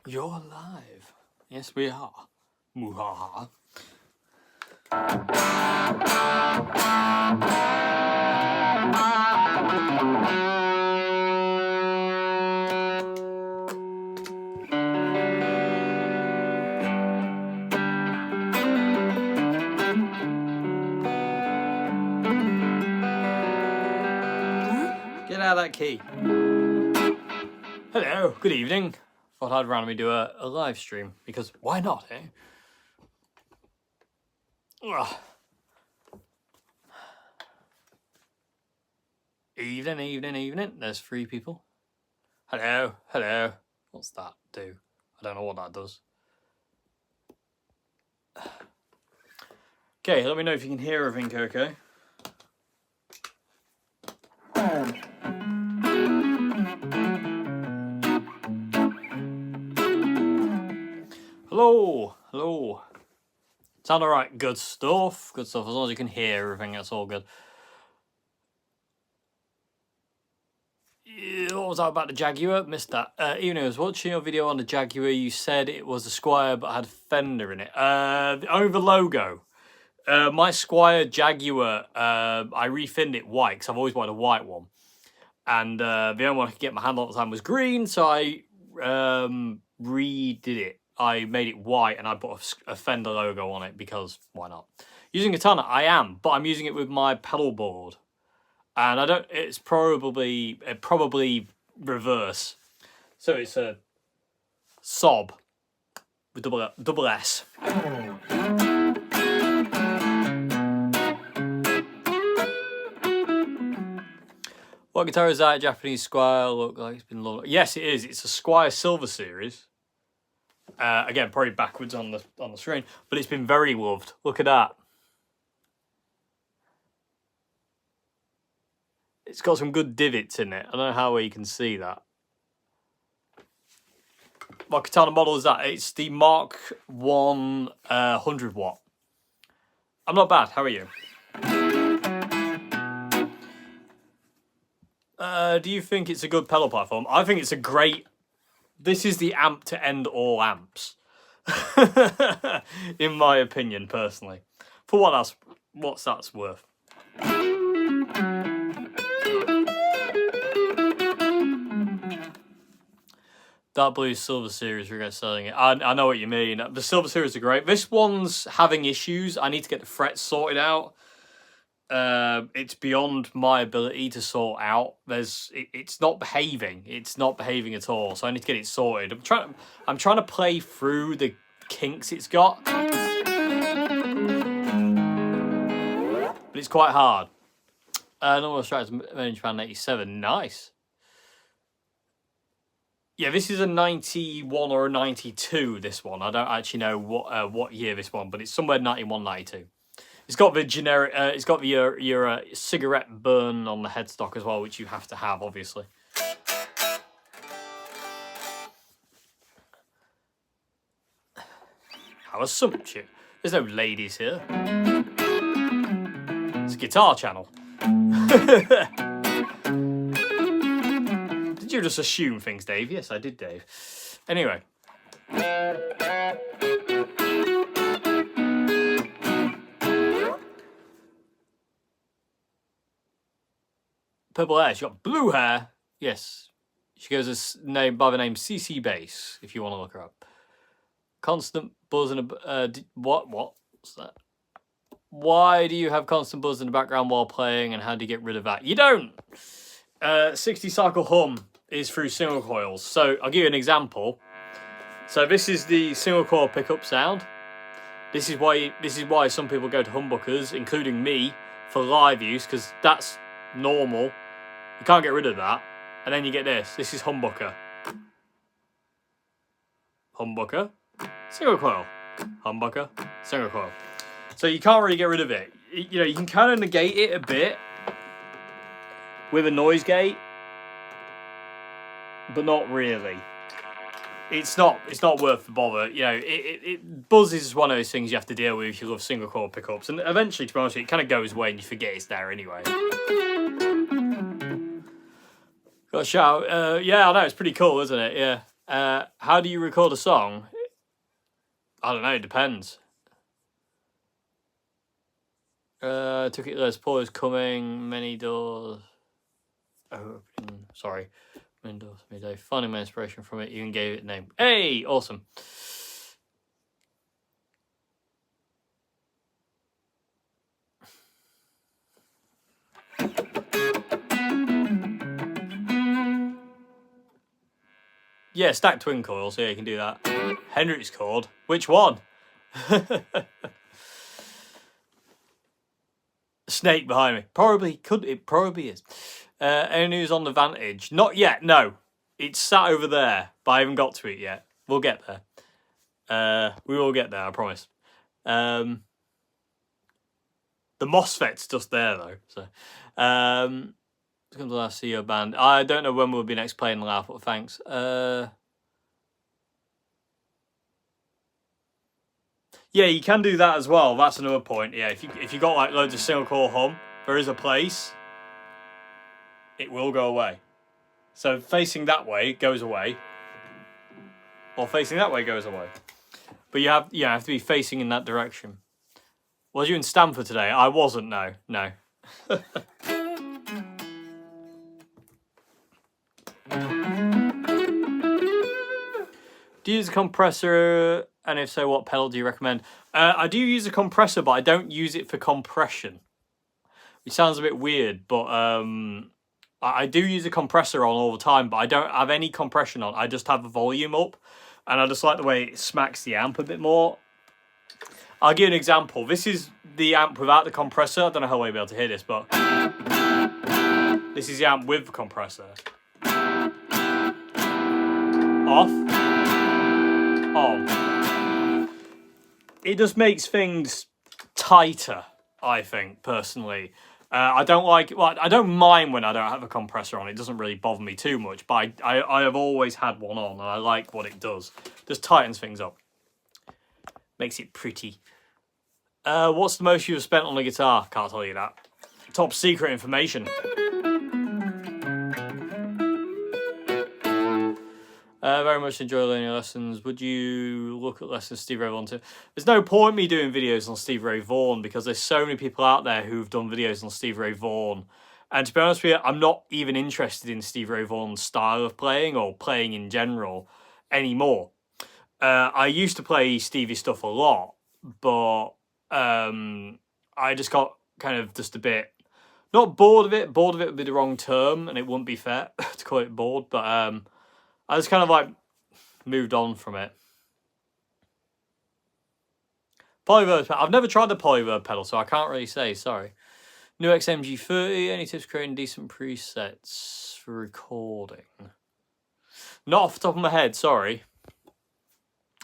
You're live. Yes, we are. Muhaha. Get out of that key. Hello, good evening. Thought I'd randomly do a live stream, because why not, eh? Ugh. Evening. There's 3 people. Hello. What's that do? I don't know what that does. Okay, let me know if you can hear everything okay. Hello. Sound alright? Good stuff. As long as you can hear everything, that's all good. What was that about the Jaguar? Missed that. Even I was watching your video on the Jaguar, you said it was a Squire but had fender in it. Over logo. My Squire Jaguar, I refinned it white because I've always wanted a white one. And the only one I could get my hand on at the time was green, so I redid it. I made it white and I put a Fender logo on it because why not? Using Katana, I am, but I'm using it with my pedal board. And I don't, it's probably reverse. So it's a sob with double S. What guitar is that? Japanese Squire, look like it's been long. Yes, it is. It's a Squire Silver Series. Again, probably backwards on the screen, but it's been very loved. Look at that. It's got some good divots in it. I don't know how well you can see that. What Katana model is that? It's the Mark 1 100 watt. I'm not bad. How are you? Do you think it's a good pedal platform? I think it's a great... This is the amp to end all amps. In my opinion, personally. For what that's worth. Dark Blue Silver Series, regret selling it. I know what you mean. The Silver Series are great. This one's having issues. I need to get the frets sorted out. It's beyond my ability to sort out. It's not behaving. It's not behaving at all. So I need to get it sorted. I'm trying to play through the kinks it's got, but it's quite hard. Normal Strikes made in Japan 87. Nice. Yeah, this is a 91 or a 92. This one, I don't actually know what year this one, but it's somewhere 91, 92. It's got the generic. It's got the your cigarette burn on the headstock as well, which you have to have, obviously. How assumption. There's no ladies here. It's a guitar channel. Did you just assume things, Dave? Yes, I did, Dave. Anyway. Purple hair. She got blue hair. Yes. She goes by the name CC Bass, if you want to look her up. Constant buzz in a... What's that? Why do you have constant buzz in the background while playing, and how do you get rid of that? You don't! 60 cycle hum is through single coils. So I'll give you an example. So this is the single coil pickup sound. This is why some people go to humbuckers, including me, for live use, because that's normal. You can't get rid of that. And then you get this. This is humbucker. Humbucker. Single coil. Humbucker. Single coil. So you can't really get rid of it. You know, you can kind of negate it a bit with a noise gate, but not really. It's not worth the bother. You know, buzz is one of those things you have to deal with if you love single coil pickups, and eventually, to be honest with you, it kind of goes away and you forget it's there anyway. Got a shout. Yeah, I know, it's pretty cool, isn't it? Yeah. How do you record a song? I don't know, it depends. Took it Les Paul is coming, many doors. Open, sorry. Windows midday. Finding my inspiration from it, even gave it a name. Hey, awesome. Yeah, stacked twin coils. Yeah, you can do that. Hendrix chord. Which one? Snake behind me. Probably could. It probably is. Any news on the Vantage? Not yet. No, it's sat over there, but I haven't got to it yet. We'll get there. We will get there. I promise. The MOSFET's just there though. So, come to the last CEO band. I don't know when we'll be next playing live, but thanks. Yeah, you can do that as well. That's another point. Yeah, if you got like loads of single coil hum, there is a place. It will go away. So facing that way goes away, or facing that way goes away. But you have to be facing in that direction. Was you in Stamford today? I wasn't. No. Do you use a compressor? And if so, what pedal do you recommend? I do use a compressor, but I don't use it for compression. Which sounds a bit weird, but I do use a compressor on all the time, but I don't have any compression on. I just have the volume up, and I just like the way it smacks the amp a bit more. I'll give you an example. This is the amp without the compressor. I don't know how well you'll be able to hear this, but this is the amp with the compressor. Off. On. It just makes things tighter, I think, personally. I don't like. Well, I don't mind when I don't have a compressor on. It doesn't really bother me too much. But I have always had one on, and I like what it does. Just tightens things up. Makes it pretty. What's the most you've spent on a guitar? Can't tell you that. Top secret information. Very much enjoy learning your lessons. Would you look at lessons Steve Ray Vaughan too? There's no point me doing videos on Steve Ray Vaughan because there's so many people out there who've done videos on Steve Ray Vaughan. And to be honest with you, I'm not even interested in Steve Ray Vaughan's style of playing or playing in general anymore. I used to play Stevie stuff a lot, but I just got kind of just a bit, not bored of it. Bored of it would be the wrong term, and it wouldn't be fair to call it bored, but I just kind of like moved on from it. Polyverb pedal. I've never tried the polyverb pedal, so I can't really say. Sorry. New XMG30. Any tips creating decent presets for recording? Not off the top of my head. Sorry.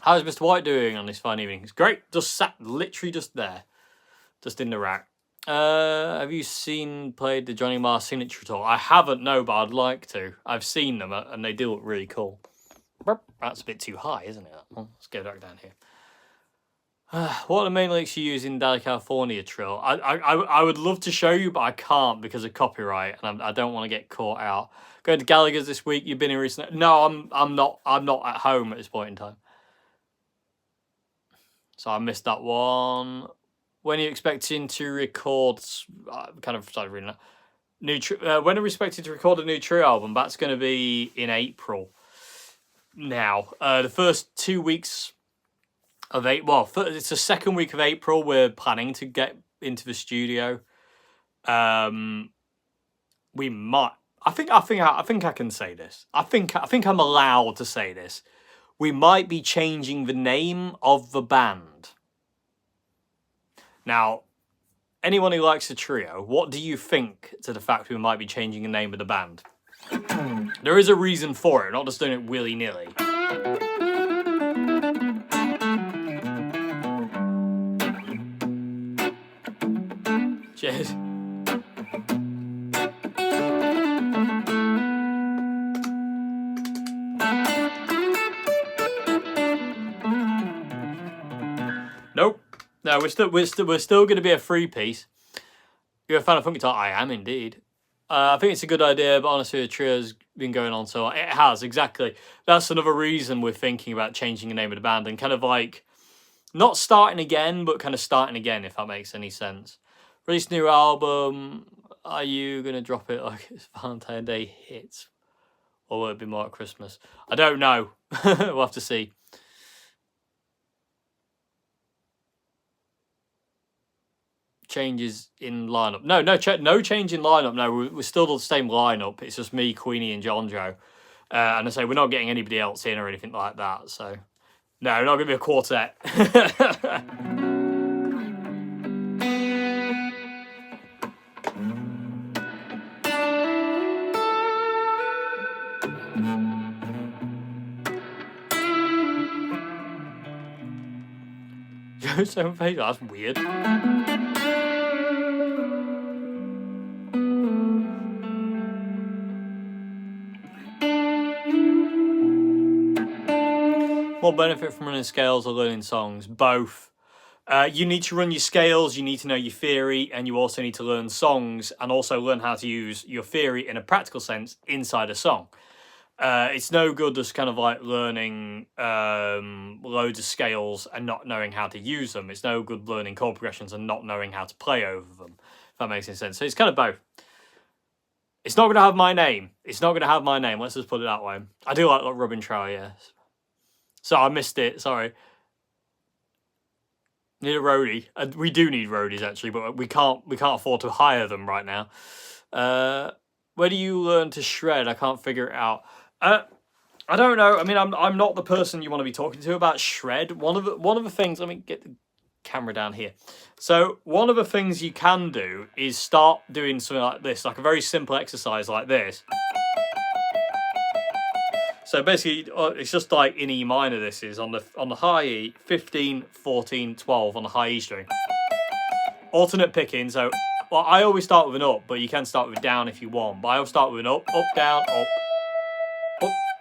How's Mr. White doing on this fine evening? It's great. Just sat literally just there, just in the rack. Have you played the Johnny Marr signature tour? I haven't, no, but I'd like to. I've seen them and they do look really cool. That's a bit too high, isn't it? Well, let's go back down here. What are the main licks you use in Daily California Trill? I would love to show you, but I can't because of copyright, and I don't want to get caught out. Going to Gallagher's this week. You've been in recently? No, I'm not at home at this point in time. So I missed that one. When are you expecting to record? Kind of started reading that. When are we expecting to record a new Trio album? That's going to be in April. Now, the first 2 weeks of April. Well, it's the second week of April. We're planning to get into the studio. We might. I think I can say this. I think I'm allowed to say this. We might be changing the name of the band. Now, anyone who likes the Trio, what do you think to the fact we might be changing the name of the band? There is a reason for it, not just doing it willy-nilly. Cheers. Nope. No, we're still going to be a three-piece. You're a fan of funk guitar? I am indeed. I think it's a good idea, but honestly, the Trio's been going on so long. It has, exactly. That's another reason we're thinking about changing the name of the band and kind of like not starting again, but kind of starting again, if that makes any sense. Release new album. Are you gonna drop it like it's Valentine's Day hits, or will it be more at Christmas? I don't know. We'll have to see. Changes in lineup? No change in lineup. No, we're still the same lineup. It's just me, Queenie, and John Joe. And I say we're not getting anybody else in or anything like that. So no, not gonna be a quartet. Joe face. That's weird. More benefit from running scales or learning songs? Both. You need to run your scales, you need to know your theory, and you also need to learn songs and also learn how to use your theory in a practical sense inside a song. It's no good just kind of like learning loads of scales and not knowing how to use them. It's no good learning chord progressions and not knowing how to play over them, if that makes any sense. So it's kind of both. It's not going to have my name. It's not going to have my name. Let's just put it that way. I do like Robin Trower, yes. So I missed it. Sorry. Need a roadie. We do need roadies actually, but we can't afford to hire them right now. Where do you learn to shred? I can't figure it out. I don't know. I mean, I'm not the person you want to be talking to about shred. One of the things. Let me get the camera down here. So one of the things you can do is start doing something like this, like a very simple exercise like this. So basically, it's just like in E minor. This is on the high E, 15, 14, 12 on the high E string. Alternate picking. So, well, I always start with an up, but you can start with down if you want. But I always start with an up, down,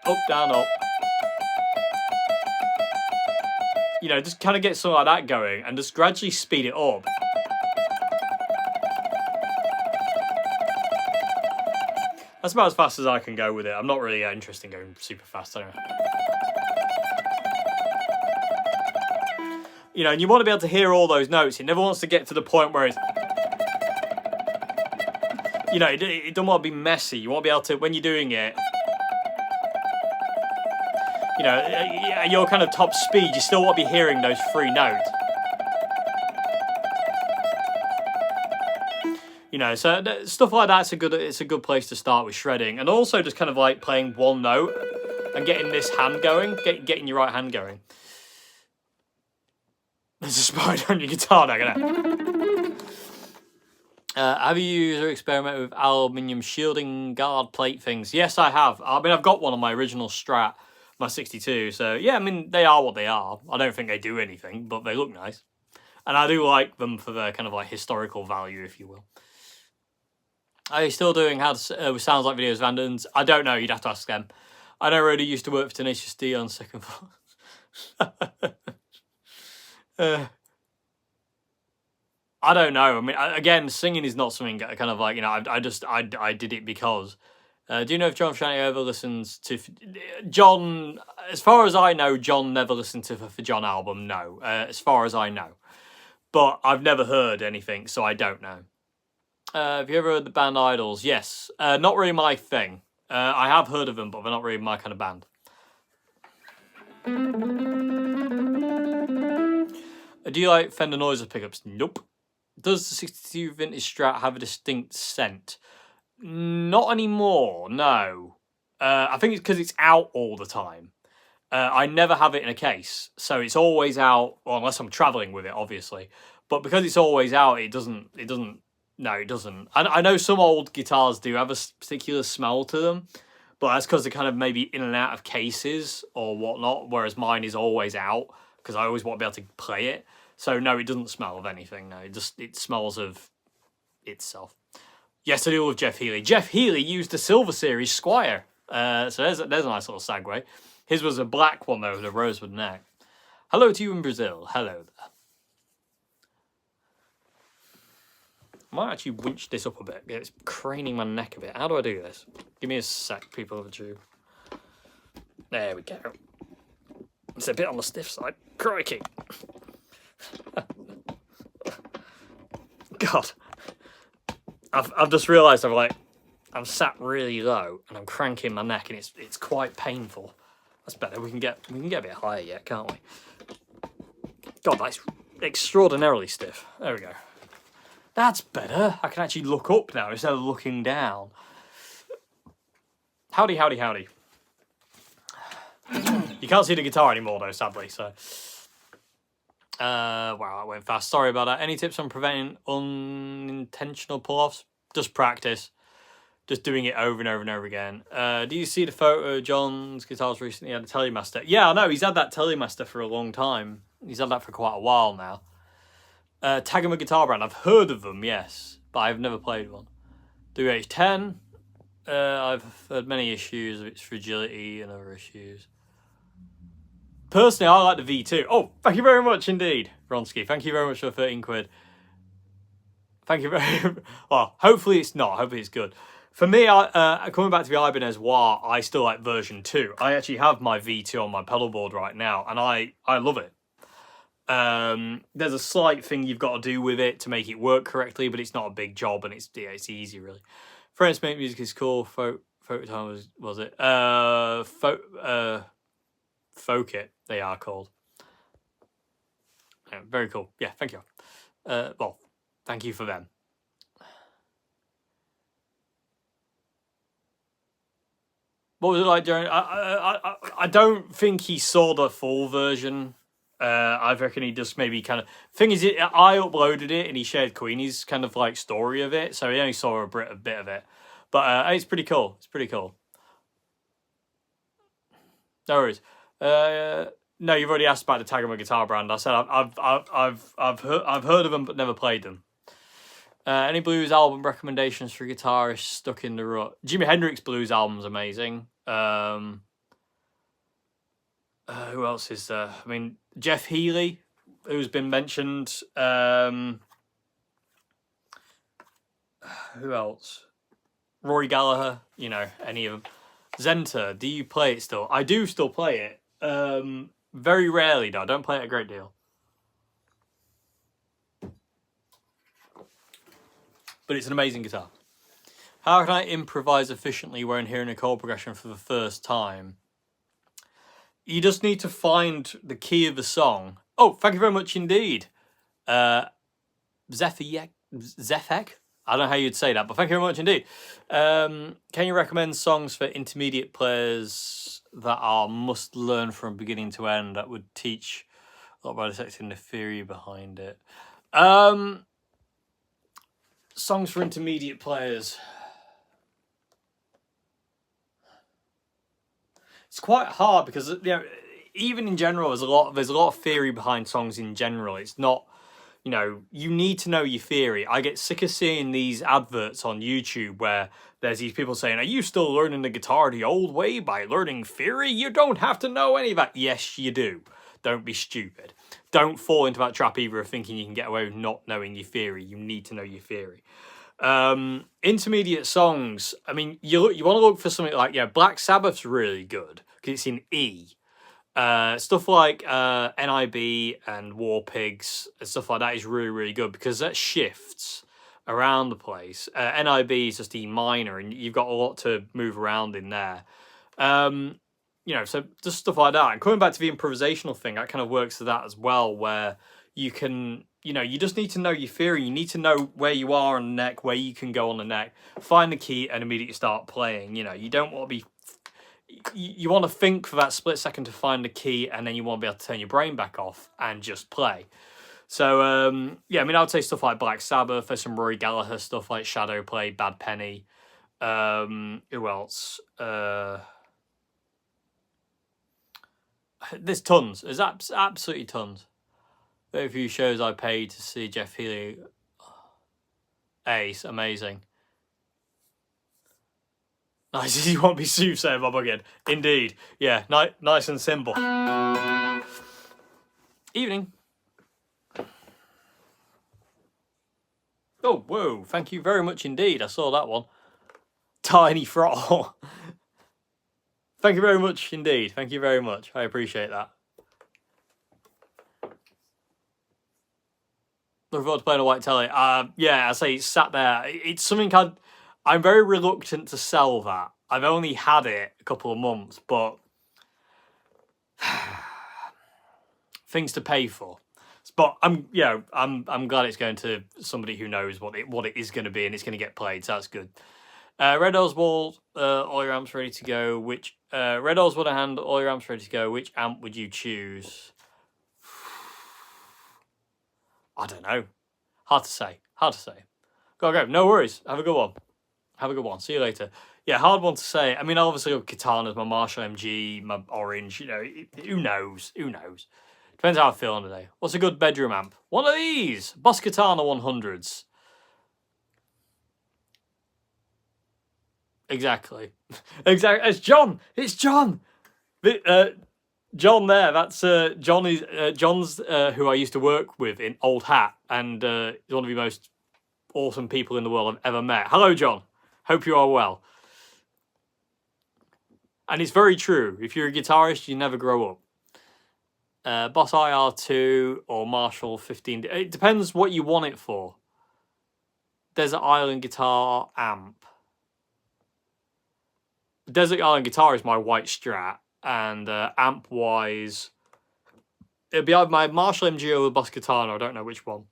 up, down, up. You know, just kind of get something like that going, and just gradually speed it up. That's about as fast as I can go with it. I'm not really interested in going super fast anyway. You know, and you want to be able to hear all those notes. It never wants to get to the point where it's... You know, it don't want to be messy. You want to be able to, when you're doing it... You know, at your kind of top speed, you still want to be hearing those three notes. You know, so stuff like that's it's a good place to start with shredding, and also just kind of like playing one note and getting this hand going, getting your right hand going. There's a spider on your guitar now, gonna. Have you used or experimented with aluminium shielding guard plate things? Yes, I have. I mean, I've got one on my original Strat, my 62. So yeah, I mean, they are what they are. I don't think they do anything, but they look nice, and I do like them for their kind of like historical value, if you will. Are you still doing how to with Sounds Like Videos Vandans? I don't know. You'd have to ask them. I know Rody used to work for Tenacious D on second floor. I don't know. I mean, again, singing is not something kind of like, you know, I did it because. Do you know if John Frusciante ever listens to... John, as far as I know, John never listened to the For John album, no. As far as I know. But I've never heard anything, so I don't know. Have you ever heard the band Idols? Yes. Not really my thing. I have heard of them, but they're not really my kind of band. Do you like Fender Noiser pickups? Nope. Does the 62 Vintage Strat have a distinct scent? Not anymore, no. I think it's because it's out all the time. I never have it in a case, so it's always out, well, unless I'm travelling with it, obviously. But because it's always out, it doesn't... No, it doesn't. I know some old guitars do have a particular smell to them, but that's because they're kind of maybe in and out of cases or whatnot, whereas mine is always out because I always want to be able to play it. So no, it doesn't smell of anything. No, it smells of itself. Yes, I do love Jeff Healey. Jeff Healey used the Silver Series Squire. So there's a nice little segue. His was a black one though, with a rosewood neck. Hello to you in Brazil. Hello there. I might actually winch this up a bit. It's craning my neck a bit. How do I do this? Give me a sec, people of the tube. There we go. It's a bit on the stiff side. Crikey. God. I've just realised I'm sat really low and I'm cranking my neck and it's quite painful. That's better. We can get a bit higher yet, can't we? God, that's extraordinarily stiff. There we go. That's better. I can actually look up now instead of looking down. Howdy, howdy, howdy. You can't see the guitar anymore though, sadly, so. Wow, that went fast. Sorry about that. Any tips on preventing unintentional pull-offs? Just practice. Just doing it over and over and over again. Do you see the photo? John's guitars recently had a Telemaster. Yeah, I know. He's had that Telemaster for a long time. He's had that for quite a while now. Tag him a guitar brand. I've heard of them, yes, but I've never played one. Do H10. I've heard many issues of its fragility and other issues. Personally, I like the V2. Oh, thank you very much indeed, Ronsky. Thank you very much for 13 quid. Thank you very much. Well, hopefully it's not. Hopefully it's good. For me, coming back to the Ibanez Wah, I still like version 2. I actually have my V2 on my pedal board right now, and I love it. There's a slight thing you've got to do with it to make it work correctly, but it's not a big job, and it's easy, really. Friends Make Music is cool. Photo Time was it? Folk It, they are called. Yeah, very cool. Yeah, thank you. Well, thank you for them. What was it like during? I don't think he saw the full version. I reckon he just maybe kind of. Thing is, I uploaded it and he shared Queenie's kind of like story of it, so he only saw a bit of it. But it's pretty cool. It's pretty cool. No worries. No, you've already asked about the Tagoma guitar brand. I said I've heard of them but never played them. Any blues album recommendations for guitarists stuck in the rut? Jimi Hendrix blues album's amazing. Who else is there? I mean, Jeff Healey, who's been mentioned. Who else? Rory Gallagher. You know, any of them. Zenta, do you play it still? I do still play it. Very rarely, though. I don't play it a great deal. But it's an amazing guitar. How can I improvise efficiently when hearing a chord progression for the first time? You just need to find the key of the song. Oh, thank you very much indeed. Zefek? I don't know how you'd say that, but thank you very much indeed. Can you recommend songs for intermediate players that are must learn from beginning to end that would teach a lot by dissecting the theory behind it? Songs for intermediate players. It's quite hard because, you know, even in general, there's a lot of theory behind songs in general. It's not, you know, you need to know your theory. I get sick of seeing these adverts on YouTube where there's these people saying, are you still learning the guitar the old way by learning theory? You don't have to know any of that. Yes, you do. Don't be stupid. Don't fall into that trap either of thinking you can get away with not knowing your theory. You need to know your theory. Intermediate songs, I mean, you want to look for something like, yeah, Black Sabbath's really good because it's in E. Stuff like NIB and War Pigs and stuff like that is really, really good because that shifts around the place. NIB is just E minor and you've got a lot to move around in there. You know, so just stuff like that. And coming back to the improvisational thing, that kind of works to that as well, where you can, you know, you just need to know your theory. You need to know where you are on the neck, where you can go on the neck, find the key and immediately start playing. You know, you don't want to be, you want to think for that split second to find the key and then you want to be able to turn your brain back off and just play. So, yeah, I mean, I would say stuff like Black Sabbath. There's some Rory Gallagher stuff like Shadow Play, Bad Penny. Who else? There's tons. There's absolutely tons. Very few shows I paid to see Jeff Healey. Ace, amazing. Nice, you won't be soothsayer, Bob again. Indeed. Yeah, nice and simple. Evening. Oh, whoa. Thank you very much indeed. I saw that one. Tiny throttle. Thank you very much indeed. Thank you very much. I appreciate that. Looking forward to playing a white telly. Yeah, I say it's sat there. It's something I'm very reluctant to sell that. I've only had it a couple of months, but things to pay for. But I'm glad it's going to somebody who knows what it is going to be, and it's going to get played. So that's good. Red Oswald, all your amps ready to go. Which Red Oswald hand, all your amps ready to go. Which amp would you choose? I don't know. Hard to say. Go. No worries. Have a good one. See you later. Yeah, hard one to say. I mean, obviously, I've got Katanas, my Marshall MG, my Orange. You know, who knows? Depends how I'm feeling today. What's a good bedroom amp? One of these. Boss Katana 100s. Exactly. It's John. It's John. John there. That's John. John's who I used to work with in Old Hat, and he's one of the most awesome people in the world I've ever met. Hello, John. Hope you are well. And it's very true. If you're a guitarist, you never grow up. Boss IR2 or Marshall 15. It depends what you want it for. Desert Island guitar amp. Desert Island guitar is my white Strat, and amp wise, it'd be either my Marshall MG or the Boss Katana. I don't know which one.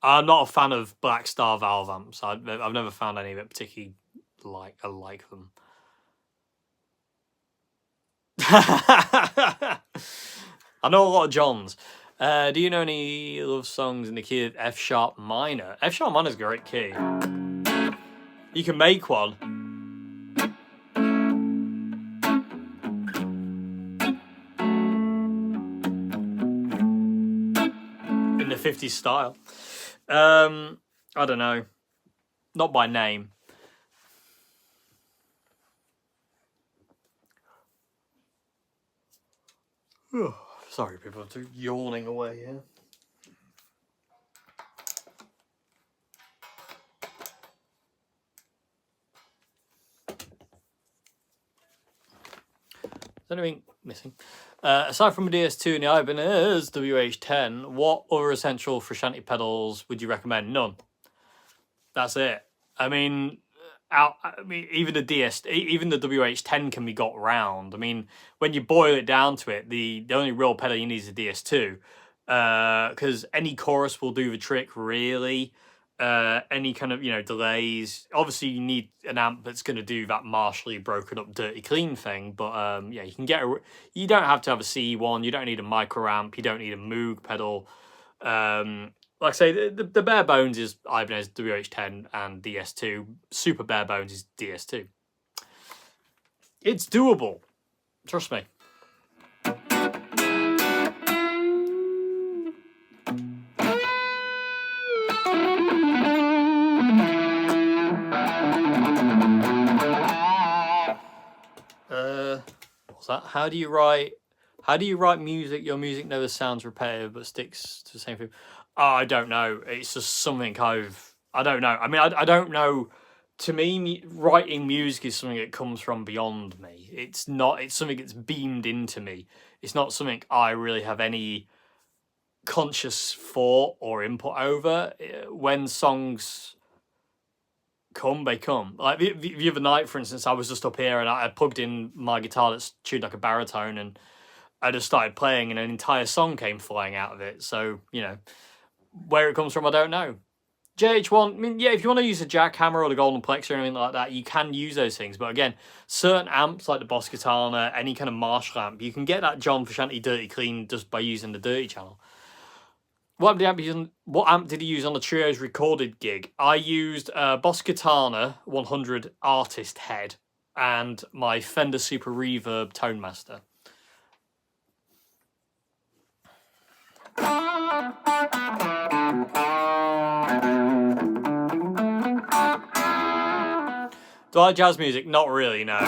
I'm not a fan of Black Star valve amps. I've never found any that particularly I like them. I know a lot of Johns. Do you know any love songs in the key of F sharp minor? F sharp minor is a great key. You can make one. In the 50s style. I don't know. Not by name. Sorry, people, I'm yawning away here. Is anything missing? Aside from a DS2 and the Ibanez WH10, what other essential Frusciante pedals would you recommend? None. That's it. I mean, even the WH10 can be got round. I mean, when you boil it down to it, the only real pedal you need is a DS2, because any chorus will do the trick, really. Any kind of delays. Obviously, you need an amp that's going to do that Marshally broken up, dirty clean thing. But yeah, you can get you don't have to have a CE1. You don't need a micro amp. You don't need a Moog pedal. Like I say, the bare bones is Ibanez WH10 and DS2. Super bare bones is DS2. It's doable. Trust me. What's that? How do you write music? Your music never sounds repetitive but sticks to the same thing. Oh, I don't know. It's just something I don't know. I mean, I don't know. To me, writing music is something that comes from beyond me. It's something that's beamed into me. It's not something I really have any conscious thought or input over. When songs come, they come. Like the other night, for instance, I was just up here and I plugged in my guitar that's tuned like a baritone, and I just started playing and an entire song came flying out of it. So, where it comes from, I don't know. JH1, I mean, yeah, if you want to use a jackhammer or the Golden Plex or anything like that, you can use those things. But again, certain amps like the Boss Katana, any kind of Marshall amp, you can get that John Frusciante dirty clean just by using the dirty channel. What amp did you use on the Trio's recorded gig? I used Boss Katana 100 Artist Head and my Fender Super Reverb Tone Master. Do I like jazz music? Not really, no.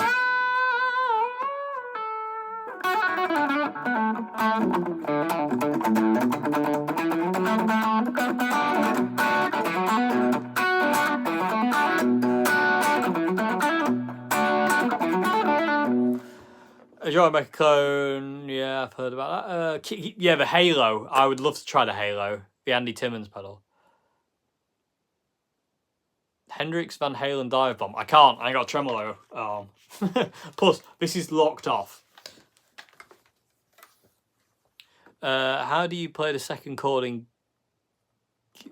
Enjoy make a clone. Yeah, I've heard about that. Yeah, the Halo. I would love to try the Halo. The Andy Timmons pedal. Hendrix, Van Halen, Dive Bomb. I can't. I ain't got a tremolo arm. Plus, this is locked off. How do you play the second chord in...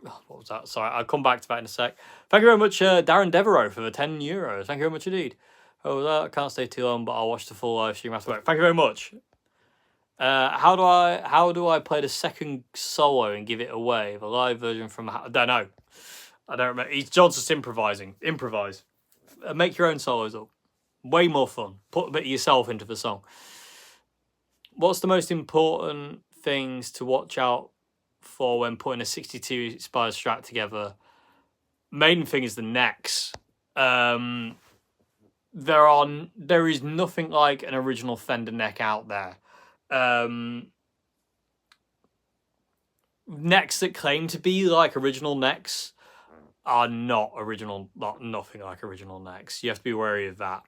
What was that? Sorry, I'll come back to that in a sec. Thank you very much, Darren Devereaux, for the €10. Thank you very much indeed. Oh, I can't stay too long, but I'll watch the full live stream after work. Thank you very much. How do I play the second solo and give it away? The live version from... I don't know. I don't remember. John's just improvising. Improvise. Make your own solos up. Way more fun. Put a bit of yourself into the song. What's the most important things to watch out for when putting a 62 inspired Strat together? Main thing is the necks. There is nothing like an original Fender neck out there. Necks that claim to be like original necks are not original, nothing like original necks. You have to be wary of that.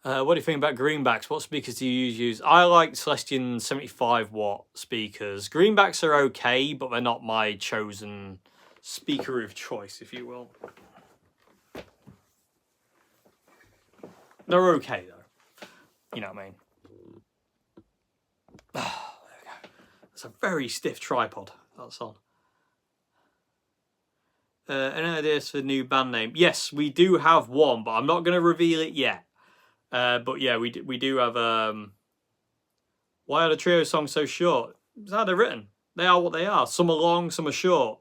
What do you think about greenbacks? What speakers do you use? I like Celestion 75-watt speakers. Greenbacks are okay, but they're not my chosen speaker of choice, if you will. They're okay, though. You know what I mean? Oh, there we go. It's a very stiff tripod that's on. Any ideas for the new band name? Yes, we do have one, but I'm not going to reveal it yet. But yeah, we do have... Why are the trio songs so short? It's how they're written. They are what they are. Some are long, some are short.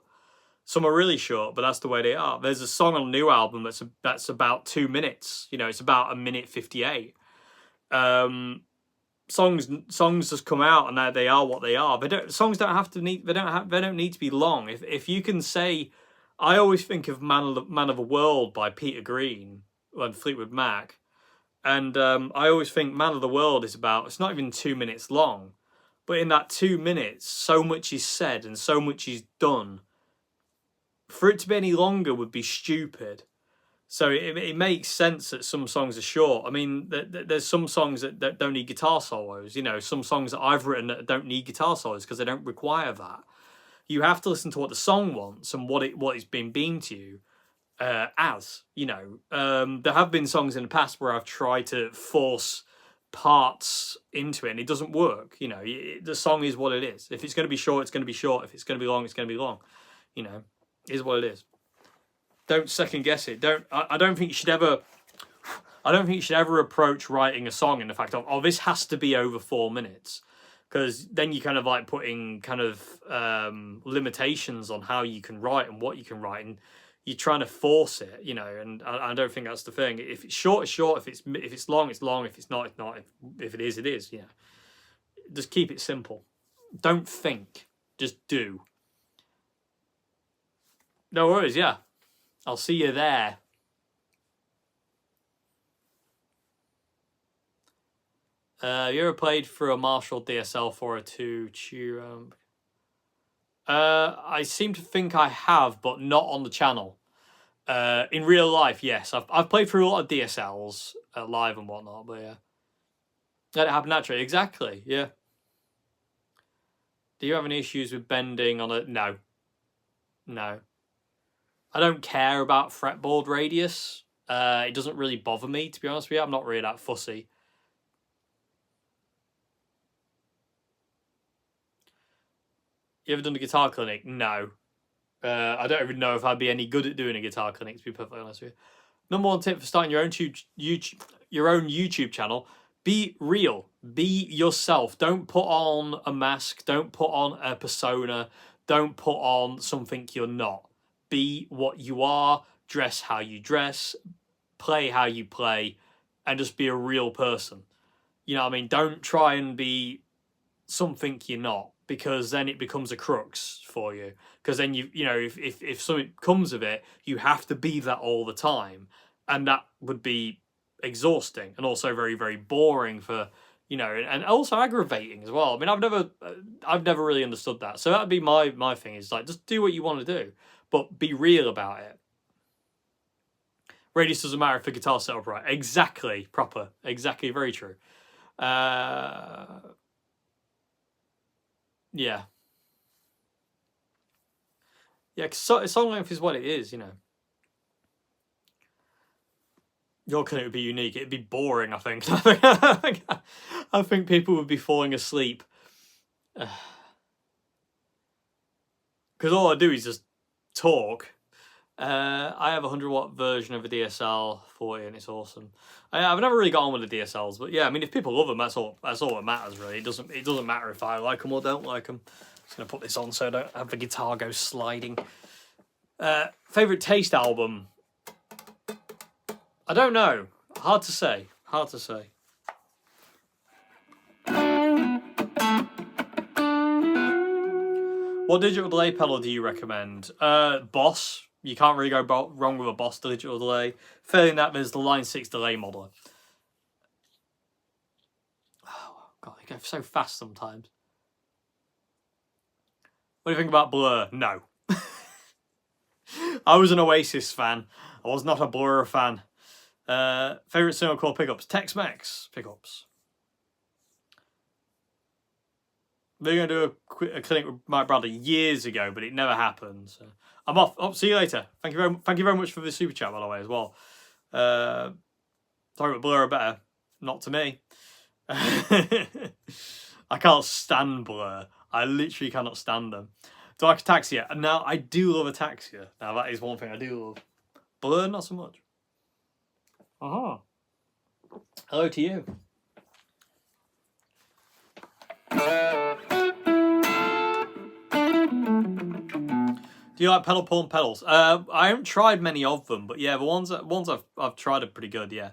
Some are really short, but that's the way they are. There's a song on a new album that's about 2 minutes. You know, it's about 1:58. Songs just come out and they are what they are. Songs don't have to need. They don't need to be long. If you can say, I always think of Man of the World by Peter Green and Fleetwood Mac, and I always think Man of the World is about. It's not even 2 minutes long, but in that 2 minutes, so much is said and so much is done. For it to be any longer would be stupid. So it makes sense that some songs are short. I mean, there's some songs that don't need guitar solos. You know, some songs that I've written that don't need guitar solos because they don't require that. You have to listen to what the song wants and what it's been beamed to you as. You know, there have been songs in the past where I've tried to force parts into it and it doesn't work. You know, the song is what it is. If it's going to be short, it's going to be short. If it's going to be long, it's going to be long. You know, it is what it is. Don't second guess it. I don't think you should ever. I don't think you should ever approach writing a song in the fact of, oh, this has to be over 4 minutes, because then you kind of like putting kind of limitations on how you can write and what you can write, and you're trying to force it, you know. And I don't think that's the thing. If it's short, it's short. If it's long, it's long. If it's not, it's not. If it is, it is. You know, just keep it simple. Don't think. Just do. No worries. Yeah. I'll see you there. You ever played through a Marshall DSL 402 tune? I seem to think I have, but not on the channel. In real life, yes. I've played through a lot of DSLs live and whatnot, but yeah. Let it happen naturally. Exactly, yeah. Do you have any issues with bending on a... No. No. I don't care about fretboard radius. It doesn't really bother me, to be honest with you. I'm not really that fussy. You ever done a guitar clinic? No. I don't even know if I'd be any good at doing a guitar clinic, to be perfectly honest with you. Number one tip for starting your own YouTube channel: be real. Be yourself. Don't put on a mask. Don't put on a persona. Don't put on something you're not. Be what you are, dress how you dress, play how you play, and just be a real person. You know what I mean? Don't try and be something you're not, because then it becomes a crux for you. Because then you know, if something comes of it, you have to be that all the time, and that would be exhausting and also very, very boring for, you know, and also aggravating as well. I mean, I've never really understood that. So that'd be my thing, is like, just do what you want to do, but be real about it. Radius doesn't matter if the guitar's set up right. Exactly, proper. Exactly, very true. Yeah. Yeah, because song length is what it is, you know. Your clinic would be unique. It'd be boring, I think. I think people would be falling asleep. Because all I do is just talk. I have a 100-watt version of a DSL 40, and it's awesome. I've never really got on with the DSLs, but yeah, I mean, if people love them, that's all that matters, really. It doesn't matter if I like them or don't like them. I'm just gonna put this on so I don't have the guitar go sliding. Favorite Taste album? I don't know. Hard to say. What digital delay pedal do you recommend? Boss. You can't really go wrong with a Boss digital delay. Failing that, there's the Line 6 delay modeler. Oh, God, they go so fast sometimes. What do you think about Blur? No. I was an Oasis fan. I was not a Blur fan. Favorite single coil pickups? Tex-Mex pickups. We were going to do a clinic with Mike Bradley years ago, but it never happened. So I'm off. Oh, see you later. Thank you very much for the super chat, by the way, as well. Sorry, but Blur are better. Not to me. I can't stand Blur. I literally cannot stand them. Do I like Ataxia? Now, I do love Ataxia. Now, that is one thing I do love. Blur, not so much. Hello to you. Do you like pedal pull and pedals? I haven't tried many of them, but yeah, the ones I've tried are pretty good. Yeah,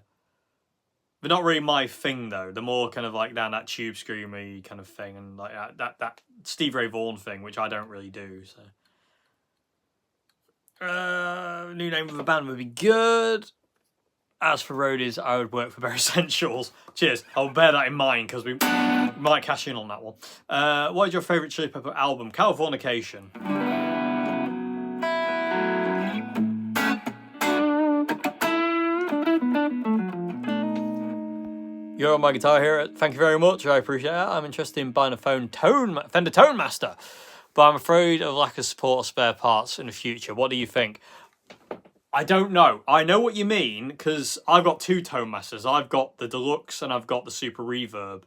they're not really my thing though. They're more kind of like down that tube screamy kind of thing, and like that Steve Ray Vaughan thing, which I don't really do. So, new name of the band would be good. As for roadies, I would work for Bare Essentials. Cheers. I'll bear that in mind because we might cash in on that one. What is your favourite Chili Pepper album? Californication. You're on my guitar here. Thank you very much. I appreciate it. I'm interested in buying a Fender Tone Master, but I'm afraid of lack of support or spare parts in the future. What do you think? I don't know. I know what you mean, because I've got two Tone Masters. I've got the Deluxe and I've got the Super Reverb.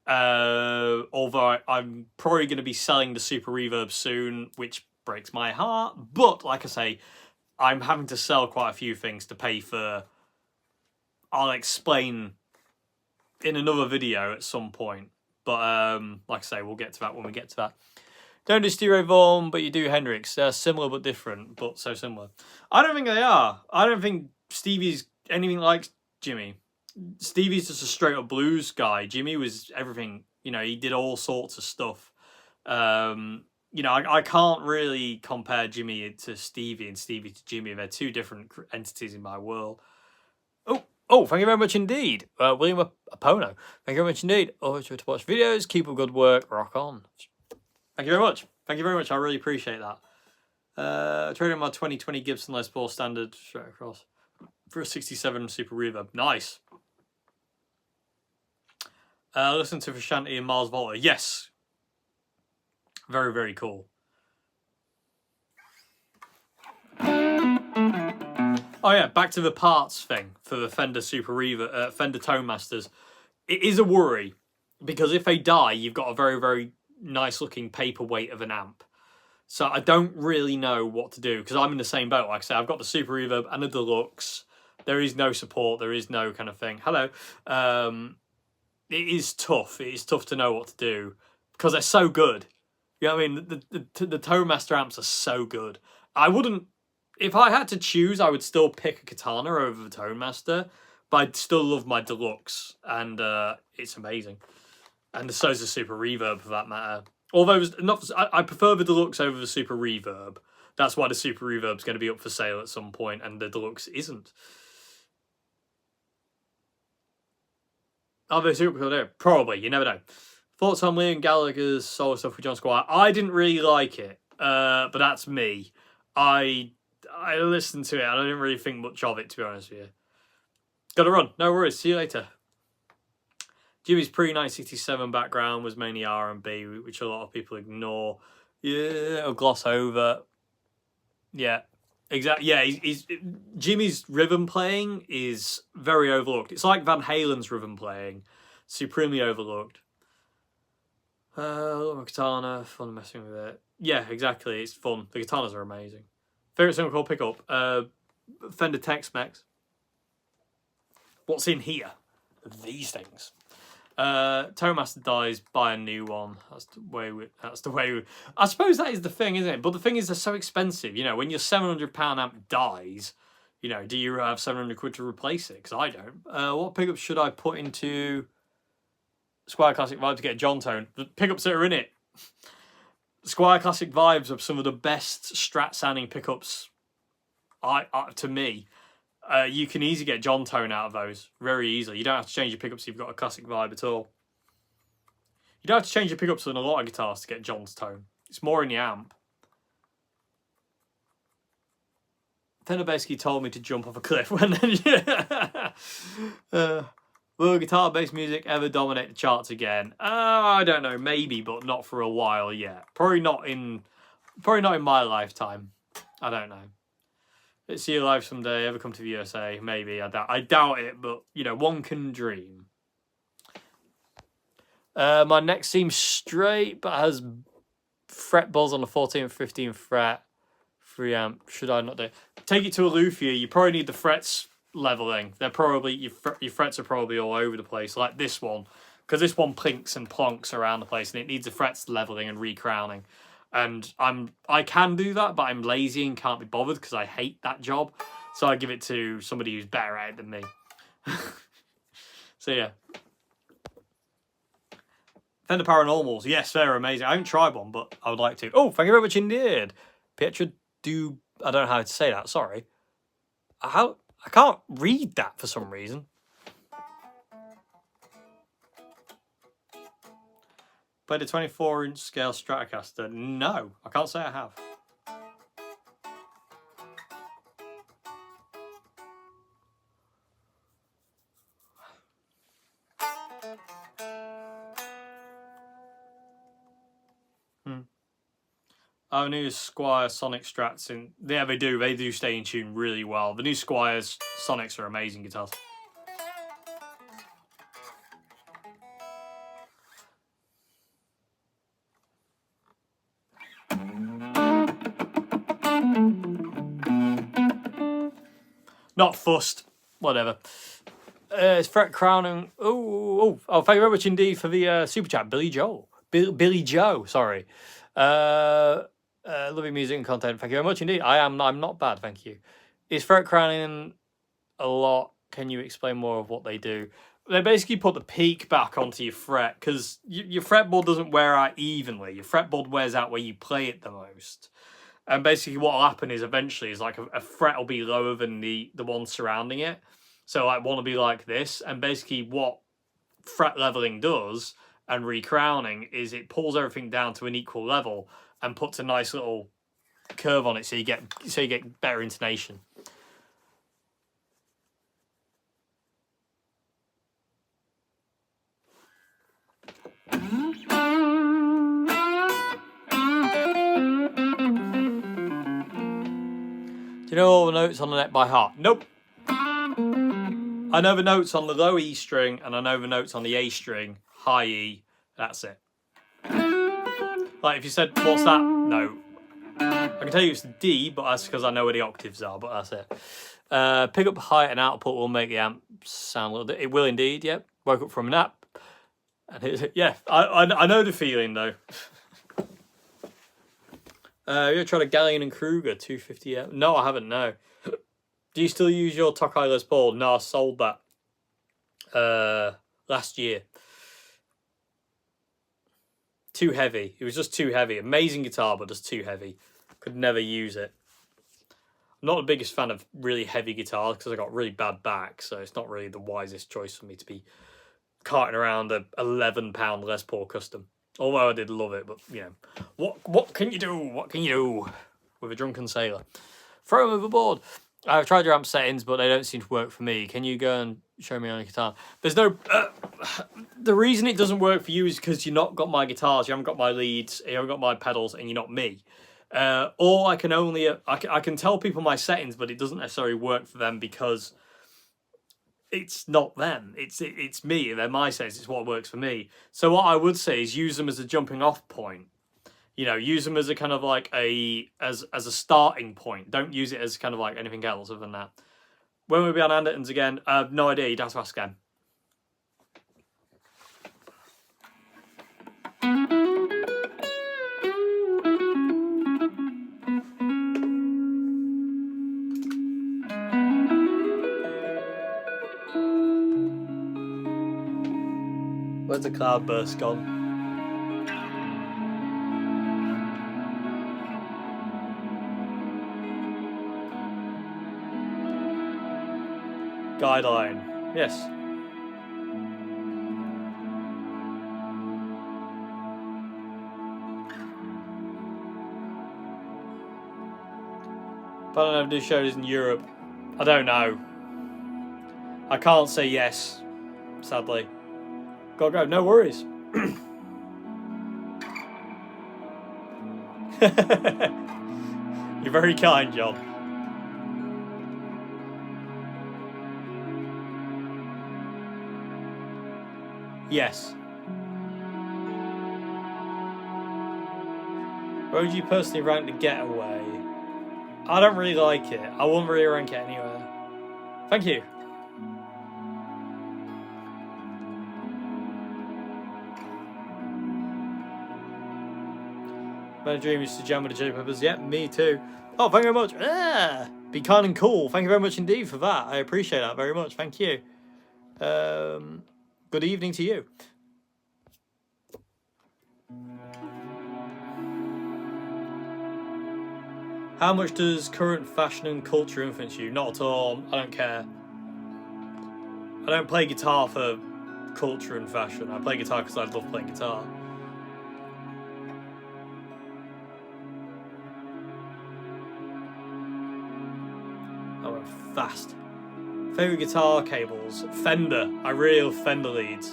Although I'm probably going to be selling the Super Reverb soon, which breaks my heart. But, like I say, I'm having to sell quite a few things to pay for... I'll explain in another video at some point. But, like I say, we'll get to that when we get to that. Don't do Steve Ray Vaughan, but you do Hendrix. They're similar but different, but so similar. I don't think they are. I don't think Stevie's anything like Jimmy. Stevie's just a straight up blues guy. Jimmy was everything. You know, he did all sorts of stuff. You know, I can't really compare Jimmy to Stevie and Stevie to Jimmy. They're two different entities in my world. Oh, thank you very much indeed. William Apono. Thank you very much indeed. Always sure to watch videos. Keep up good work. Rock on. Thank you very much. Thank you very much. I really appreciate that. Trading my 2020 Gibson Les Paul Standard straight across for a 67 Super Reverb. Nice. Listen to Frusciante and Mars Volta. Yes. Very, very cool. Oh yeah, back to the parts thing for the Fender Super Reverb, Fender Tone Masters. It is a worry because if they die, you've got a very, very nice looking paperweight of an amp. So I don't really know what to do because I'm in the same boat. Like I say, I've got the Super Reverb and the Deluxe. There is no support. There is no kind of thing. Hello. It is tough. It is tough to know what to do because they're so good. You know what I mean? The Tone Master amps are so good. I wouldn't, if I had to choose, I would still pick a Katana over the Tone Master, but I'd still love my Deluxe, and it's amazing. And so is the Super Reverb, for that matter. Although I prefer the Deluxe over the Super Reverb. That's why the Super Reverb's going to be up for sale at some point, and the Deluxe isn't. Are they super cool? Probably. You never know. Thoughts on Liam Gallagher's solo stuff with John Squire? I didn't really like it, but that's me. I listened to it and I didn't really think much of it, to be honest with you. Gotta run. No worries. See you later. Jimmy's pre-1967 background was mainly R&B, which a lot of people ignore. Yeah, or gloss over. Yeah, exactly. Yeah, he's Jimmy's rhythm playing is very overlooked. It's like Van Halen's rhythm playing, supremely overlooked. Katana, fun messing with it. Yeah, exactly. It's fun. The katanas are amazing. Favorite song called Pickup? Fender Tex-Mex. What's in here? These things. Toastmaster dies, buy a new one. That's the way. I suppose that is the thing, isn't it? But the thing is, they're so expensive. You know, when your £700 amp dies, you know, do you have 700 quid to replace it? Because I don't. What pickups should I put into Squire Classic Vibe to get a John tone? The pickups that are in it. Squire Classic Vibes are some of the best Strat sounding pickups. To me. You can easily get John tone out of those very easily. You don't have to change your pickups if you've got a classic vibe at all. You don't have to change your pickups on a lot of guitars to get John's tone. It's more in the amp. Fender basically told me to jump off a cliff when will guitar-based music ever dominate the charts again? I don't know, maybe, but not for a while yet. Probably not in my lifetime. I don't know. Let's see you live someday. Ever come to the USA? Maybe. I doubt it, but you know, one can dream. My neck seems straight, but has fret buzz on the 14th, 15th fret. 3 amp. Should I not do it? Take it to a luthier. You probably need the frets leveling. They're probably your frets are probably all over the place, like this one, because this one plinks and plonks around the place, and it needs the frets leveling and recrowning. And I can do that, but I'm lazy and can't be bothered because I hate that job. So I give it to somebody who's better at it than me. So yeah. Fender Paranormals. Yes, they're amazing. I haven't tried one, but I would like to. Oh, thank you very much indeed. Pietra do... I don't know how to say that. Sorry. I can't read that for some reason. Played a 24-inch scale Stratocaster? No, I can't say I have. Oh, new Squire Sonic Strats in... Yeah, they do. They do stay in tune really well. The new Squire's Sonics are amazing guitars. Not fussed. Whatever. It's fret crowning. Oh, thank you very much indeed for the super chat, Billy Joe. Billy Joe, sorry. Loving music and content. Thank you very much indeed. I'm not bad, thank you. Is fret crowning a lot? Can you explain more of what they do? They basically put the peak back onto your fret because your fretboard doesn't wear out evenly. Your fretboard wears out where you play it the most. And basically what will happen is eventually is like a fret will be lower than the one surrounding it. So like one will be like this. And basically what fret leveling does and recrowning is it pulls everything down to an equal level and puts a nice little curve on it so you get better intonation. Do you know all the notes on the neck by heart? Nope. I know the notes on the low E string and I know the notes on the A string, high E, that's it. Like if you said, what's that note? I can tell you it's D, but that's because I know where the octaves are, but that's it. Pick up height and output will make the amp sound a little bit. It will indeed, yep. Woke up from a nap. And yeah, I know the feeling though. You're trying to Gallion and Kruger 250 amp. No, I haven't, no. Do you still use your Tokai Les Paul? No, I sold that last year. Too heavy. It was just too heavy. Amazing guitar, but just too heavy. Could never use it. I'm not the biggest fan of really heavy guitars because I got really bad back, so it's not really the wisest choice for me to be carting around a £11 Les Paul Custom. Although I did love it, but you know, what can you do? What can you do with a drunken sailor? Throw him overboard. I've tried your amp settings, but they don't seem to work for me. Can you go and show me on your guitar? There's no. The reason it doesn't work for you is because you've not got my guitars, you haven't got my leads, you haven't got my pedals, and you're not me. Or I can only I can tell people my settings, but it doesn't necessarily work for them because it's not them. It's me. They're my settings. It's what works for me. So what I would say is use them as a jumping off point. You know, use them as a kind of like as a starting point. Don't use it as kind of like anything else other than that. When we'll be on Andertons again, I have no idea. You'd have to ask again. Where's the cloudburst gone? Guideline. Yes. But I don't know if do shows in Europe. I don't know. I can't say yes, sadly. Gotta go. No worries. You're very kind, John. Yes. Where would you personally rank the Getaway? I don't really like it. I wouldn't really rank it anywhere. Thank you. My dream is to jam with the J Peppers. Yep, me too. Oh, thank you very much. Ah, be kind and cool. Thank you very much indeed for that. I appreciate that very much. Thank you. Good evening to you. How much does current fashion and culture influence you? Not at all. I don't care. I don't play guitar for culture and fashion. I play guitar because I love playing guitar. I went fast. Favorite guitar cables? Fender. I really love Fender leads.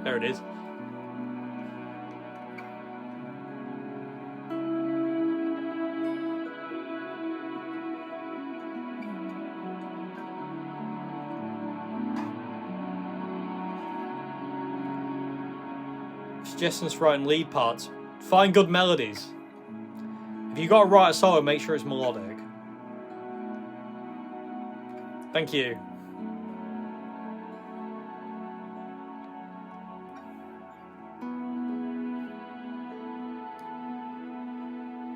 There it is. Suggestions for writing lead parts. Find good melodies. If you got to write a solo, make sure it's melodic. Thank you.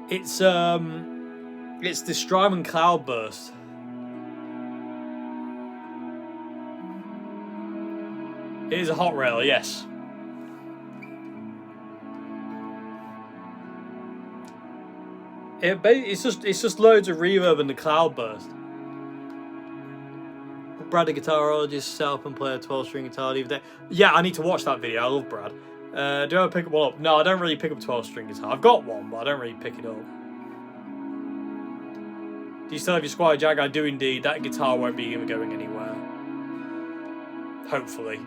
It's the Strymon Cloudburst. It is a hot rail, yes. It's just loads of reverb in the Cloudburst. Brad, the guitarologist, set up and play a 12-string guitar the other day. Yeah, I need to watch that video. I love Brad. Do I pick one up? No, I don't really pick up 12-string guitar. I've got one, but I don't really pick it up. Do you still have your Squire Jag? I do indeed. That guitar won't be going anywhere. Hopefully.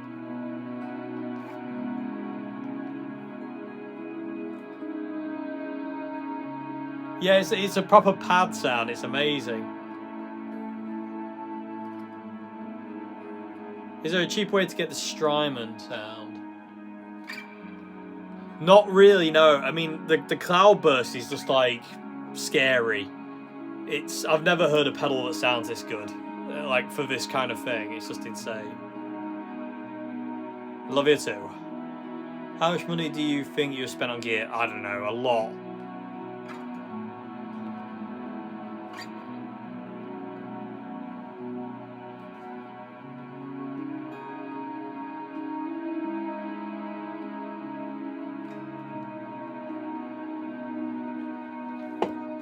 Yeah, it's a proper pad sound. It's amazing. Is there a cheap way to get the Strymon sound? Not really, no. I mean, the Cloudburst is just like scary. I've never heard a pedal that sounds this good. Like for this kind of thing, it's just insane. Love you too. How much money do you think you spent on gear? I don't know, a lot.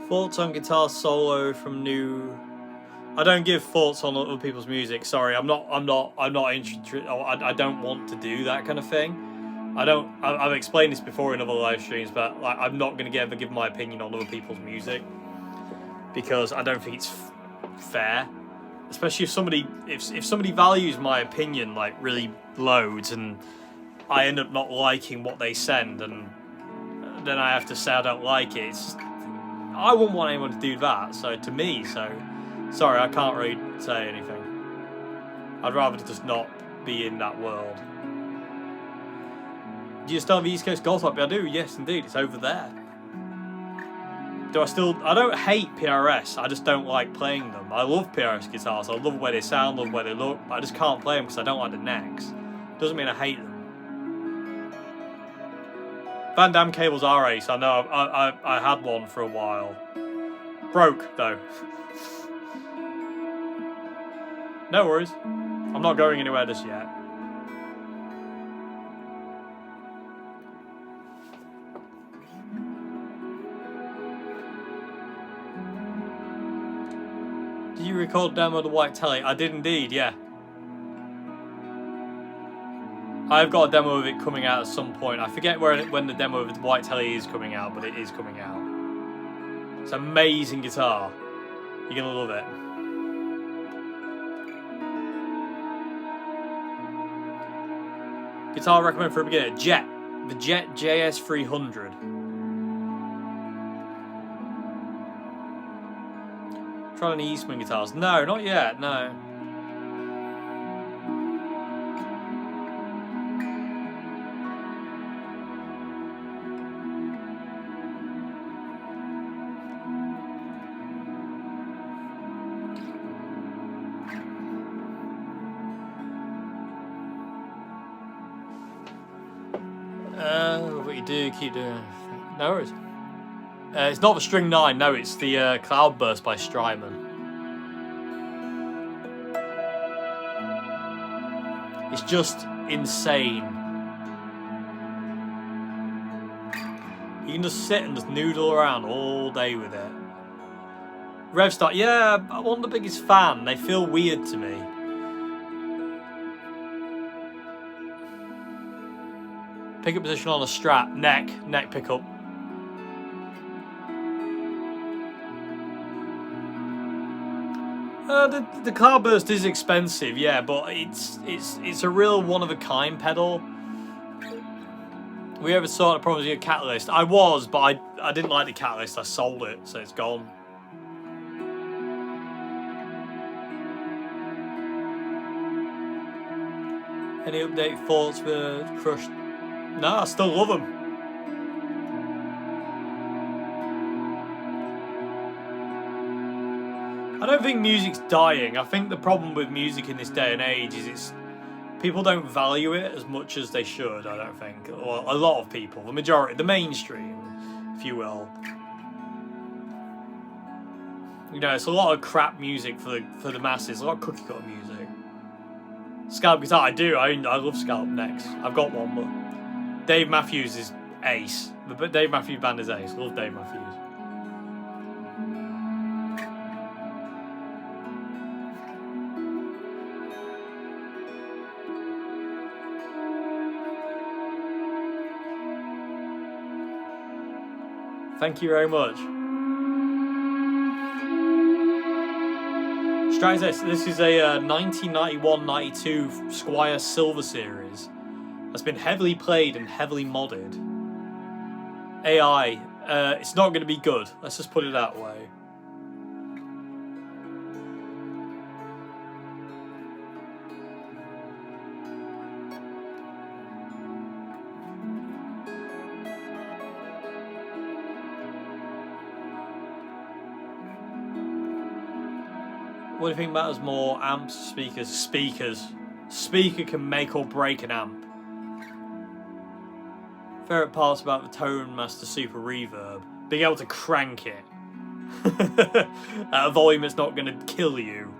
Thoughts on guitar solo from new I don't give thoughts on other people's music. Sorry, I'm not interested. I don't want to do that kind of thing. I've explained this before in other live streams, but like, I'm not going to ever give my opinion on other people's music because I don't think it's fair. Especially if somebody values my opinion like really loads, and I end up not liking what they send, and then I have to say I don't like it. I wouldn't want anyone to do that. So to me, sorry, I can't really say anything. I'd rather just not be in that world. Do you still have the East Coast Golf Hobby? I do, yes indeed, it's over there. I don't hate PRS, I just don't like playing them. I love PRS guitars, I love the way they sound, love the way they look, but I just can't play them because I don't like the necks. Doesn't mean I hate them. Van Damme cables are ace, I know, I had one for a while. Broke, though. No worries. I'm not going anywhere just yet. Did you record demo of the white telly? I did indeed, yeah. I've got a demo of it coming out at some point. I forget when the demo of the white telly is coming out, but it is coming out. It's an amazing guitar. You're gonna love it. Guitar recommend for a beginner. Jet. The Jet JS300. Tried any Eastman guitars? No, not yet, no. What you do, keep doing. No worries. It's not the String 9, no, it's the Cloudburst by Strymon. It's just insane. You can just sit and just noodle around all day with it. Revstart, yeah, I'm not the biggest fan. They feel weird to me. Pickup position on a strap, neck pickup. The Cloudburst is expensive, yeah, but it's a real one-of-a-kind pedal. We ever saw the problems with your Catalyst? I was, but I didn't like the Catalyst. I sold it, so it's gone. Any update thoughts for Crushed? No, I still love them. I don't think music's dying. I think the problem with music in this day and age is people don't value it as much as they should, I don't think. Or a lot of people, the majority, the mainstream, if you will. You know, it's a lot of crap music for the masses, a lot of cookie cutter music. Scallop guitar, I do. I love scallop necks. I've got one, but Dave Matthews is ace. The Dave Matthews Band is ace. Love Dave Matthews. Thank you very much. This is a 1991-92 Squier Silver Series that's been heavily played and heavily modded. AI, it's not going to be good. Let's just put it that way. What do you think matters more? Amps, speakers? Speakers. Speaker can make or break an amp. Favorite parts about the Tone Master Super Reverb. Being able to crank it. At a volume that's not going to kill you.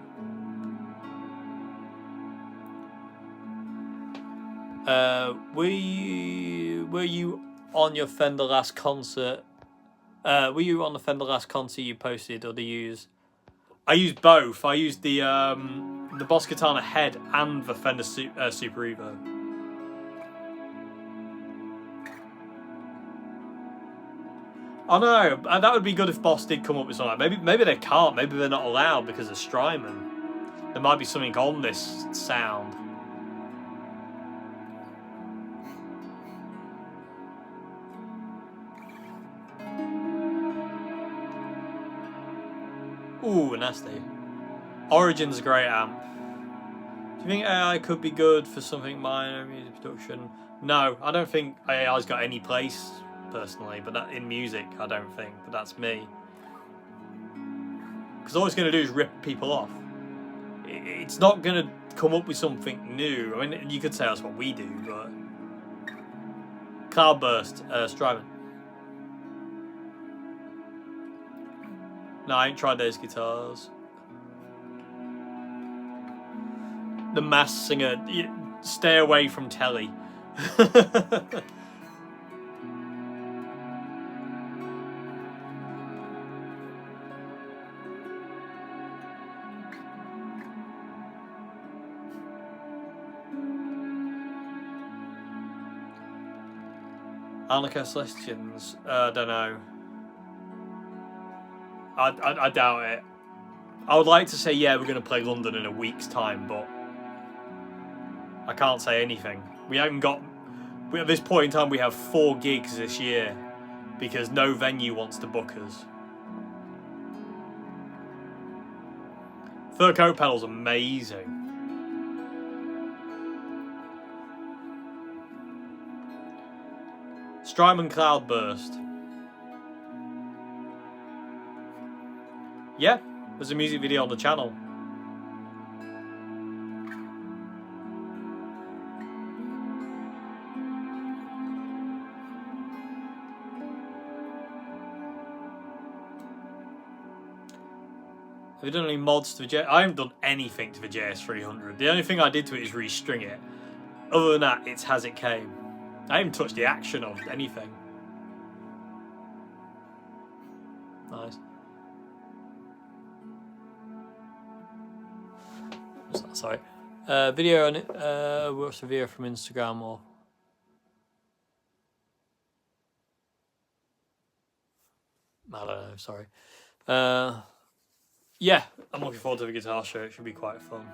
Were you on your Fender last concert? Were you on the Fender last concert you posted, or do you use I used both. I used the Boss Katana head and the Fender Super Evo. Oh no, that would be good if Boss did come up with something. Maybe they can't. Maybe they're not allowed because of Strymon. There might be something on this sound. Ooh, nasty. Origin's a great amp. Do you think AI could be good for something minor, music production? No, I don't think AI's got any place, personally, but that in music, I don't think. But that's me. Because all it's going to do is rip people off. It's not going to come up with something new. I mean, you could say that's what we do, but... Cloudburst, Strymon. No, I ain't tried those guitars. The Masked Singer, stay away from telly. Anarcha Celestians, I don't know. I doubt it. I would like to say, yeah, we're going to play London in a week's time, but I can't say anything. We haven't got... At this point in time, we have 4 gigs this year because no venue wants to book us. Fur Coat Pedal's amazing. Strymon Cloudburst. Yeah, there's a music video on the channel. Have you done any mods to the JS? I haven't done anything to the JS300. The only thing I did to it is restring it. Other than that, it's as it came. I haven't touched the action of anything. Nice. Sorry. Video on it. Watch the video from Instagram or. I don't know. Sorry. Yeah, I'm looking forward to the guitar show. It should be quite fun.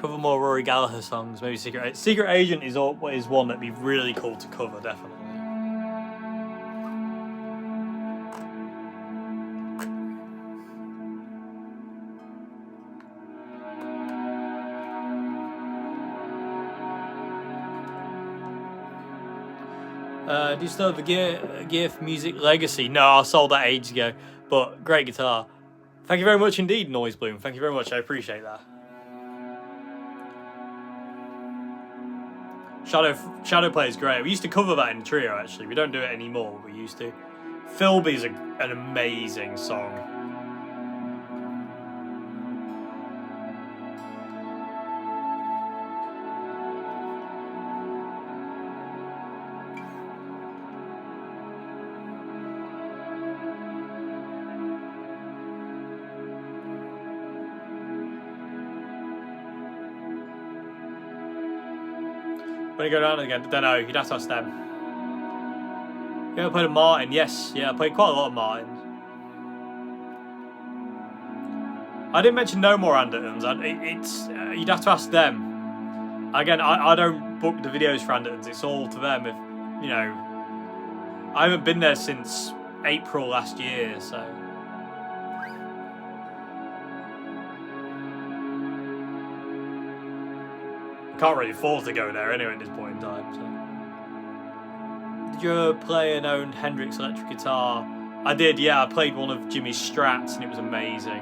Cover more Rory Gallagher songs, maybe Secret Agent is one that'd be really cool to cover, definitely. Do you still have the gear for Music Legacy? No, I sold that ages ago, but great guitar. Thank you very much indeed, Noise Bloom. Thank you very much, I appreciate that. Shadow Play is great. We used to cover that in Trio, actually. We don't do it anymore, but we used to. Philby's an amazing song. When you go down again, don't know, you'd have to ask them. You ever played a Martin? Yes, yeah, I played quite a lot of Martins. I didn't mention No More Andertons. You'd have to ask them. Again, I don't book the videos for Andertons. It's all to them. If you know, I haven't been there since April last year, so. Can't really afford to go there anyway at this point in time. So. Did you ever play an owned Hendrix electric guitar? I did, yeah. I played one of Jimmy's Strats and it was amazing.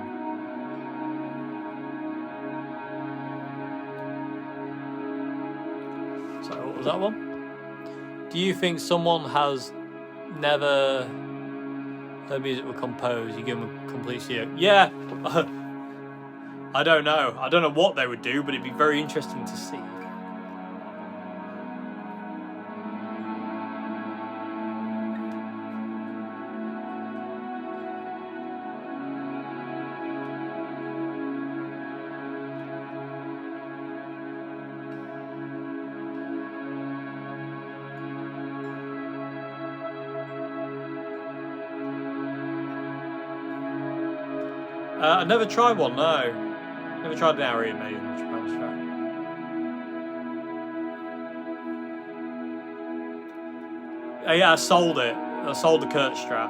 Sorry, what was that one? Do you think someone has never heard music was composed? You give them a complete CD? Yeah. I don't know. I don't know what they would do, but it'd be very interesting to see. I never tried one, no. Never tried an area made in Japan Strat. Yeah, I sold it. I sold the Kurt Strat.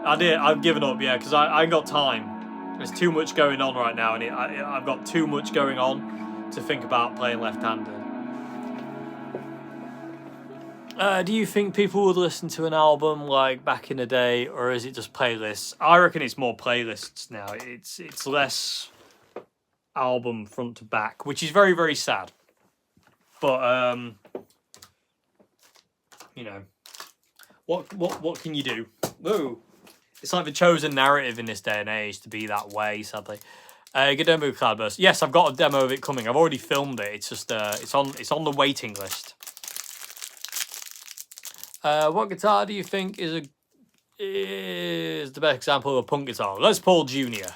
I did. I've given up, yeah, because I ain't got time. There's too much going on right now, and I've got too much going on to think about playing left-handed. Do you think people would listen to an album like back in the day, or is it just playlists? I reckon it's more playlists now. It's less album front to back, which is very, very sad. But you know, what can you do? Whoa. It's like the chosen narrative in this day and age to be that way, sadly. Good demo of Cloudburst. Yes, I've got a demo of it coming. I've already filmed it. It's just it's on the waiting list. What guitar do you think is the best example of a punk guitar? Les Paul Jr.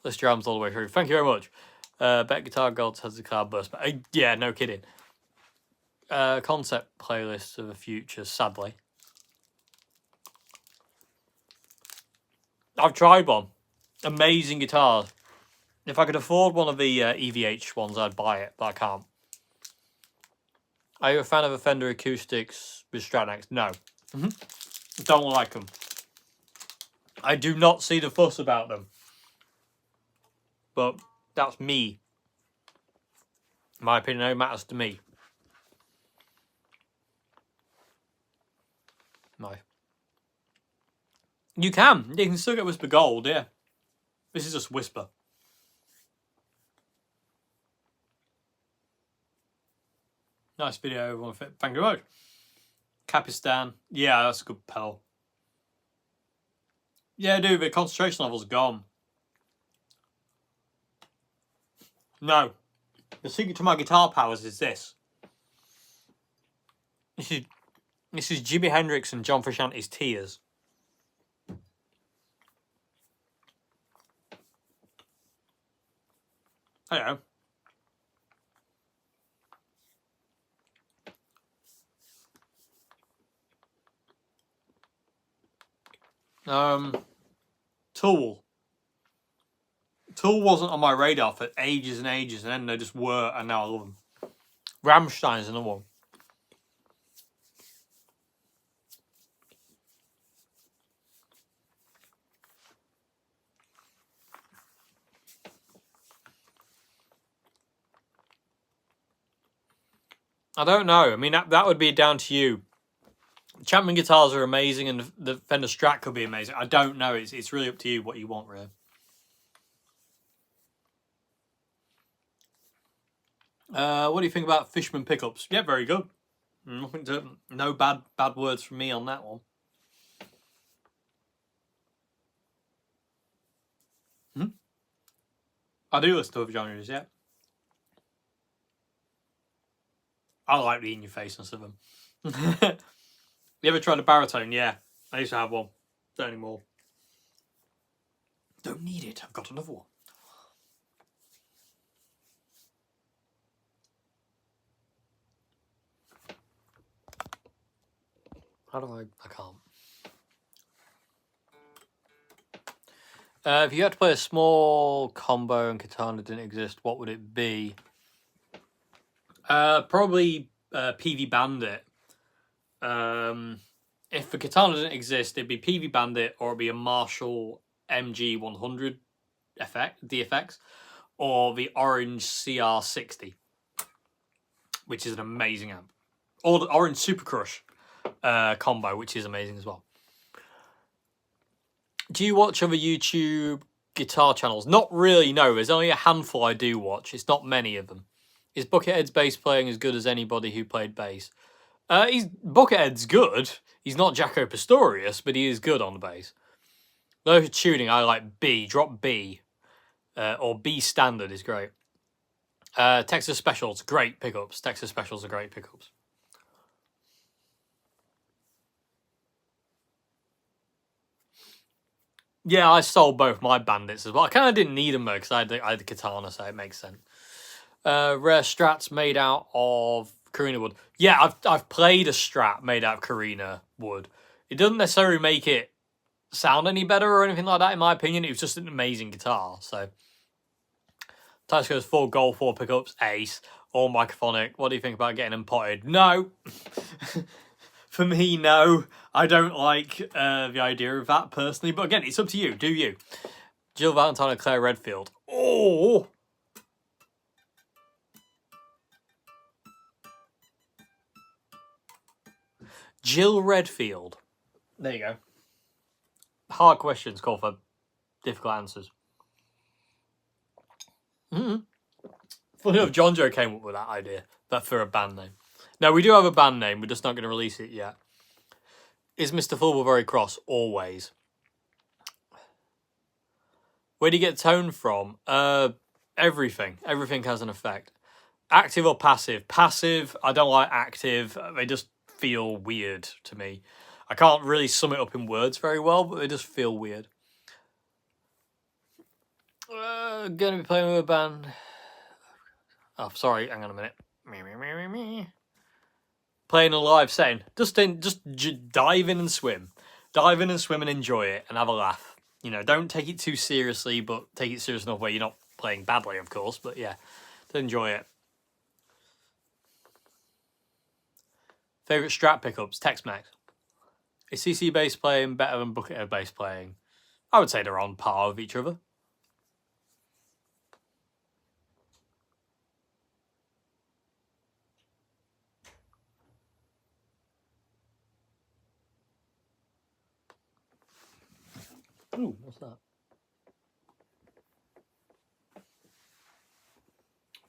List drums all the way through. Thank you very much. Bet Guitar Gods has the Cloudburst. But yeah, no kidding. Concept playlist of the future, sadly. I've tried one. Amazing guitars. If I could afford one of the EVH ones, I'd buy it, but I can't. Are you a fan of a Fender Acoustics with Stratnex? No. Don't like them. I do not see the fuss about them. But that's me. My opinion only matters to me. No. You can still get Whisper Gold, yeah. This is just Whisper. Nice video. Thank you very much. Capistan. Yeah, that's a good pedal. Yeah, dude, the concentration level's gone. No. The secret to my guitar powers is this. This is Jimi Hendrix and John Frusciante's Tears. Hello. Tool. Tool wasn't on my radar for ages and ages, and then they just were, and now I love them. Rammstein's another one. I don't know. I mean, that would be down to you. Chapman guitars are amazing, and the Fender Strat could be amazing. I don't know. It's really up to you what you want, really. What do you think about Fishman pickups? Yeah, very good. No bad words from me on that one. I do listen to other genres, yeah. I like the in-your-faceness of them. You ever tried a baritone? Yeah, I used to have one. Don't anymore. Don't need it. I've got another one. How do I can't. If you had to play a small combo and katana didn't exist, what would it be? Probably PV Bandit. If the katana didn't exist, it'd be PV Bandit, or it'd be a Marshall MG100 DFX, or the Orange CR60, which is an amazing amp, or the Orange Super Crush combo, which is amazing as well. Do you watch other YouTube guitar channels? Not really, no. There's only a handful I do watch. It's not many of them. Is Buckethead's bass playing as good as anybody who played bass? Buckethead's good. He's not Jaco Pastorius, but he is good on the bass. Low tuning, I like B. Drop B. Or B standard is great. Texas Specials, great pickups. Texas Specials are great pickups. Yeah, I sold both my bandits as well. I kind of didn't need them though because I had the katana, so it makes sense. Rare strats made out of Karina wood. Yeah, I've played a strat made out of Karina wood. It doesn't necessarily make it sound any better or anything like that, in my opinion. It was just an amazing guitar. So, Tysko's 4 gold, 4 pickups, ace, all microphonic. What do you think about getting them potted? No. For me, no. I don't like the idea of that personally. But again, it's up to you. Do you? Jill Valentine and Claire Redfield. Oh! Jill Redfield. There you go. Hard questions call for difficult answers. Funny enough, John Joe came up with that idea. That for a band name. Now, we do have a band name. We're just not going to release it yet. Is Mr. Fulber very cross? Always. Where do you get tone from? Everything. Everything has an effect. Active or passive? Passive, I don't like active. They just feel weird to me. I can't really sum it up in words very well, but they just feel weird. Gonna be playing with a band. Oh, sorry, hang on a minute. Playing a live setting. Just dive in and swim. Dive in and swim and enjoy it and have a laugh. You know, don't take it too seriously, but take it serious enough where you're not playing badly, of course. But yeah, to enjoy it. Favorite strat pickups? Tex-Mex. Is CC bass playing better than Buckethead bass playing? I would say they're on par with each other. Ooh, what's that? I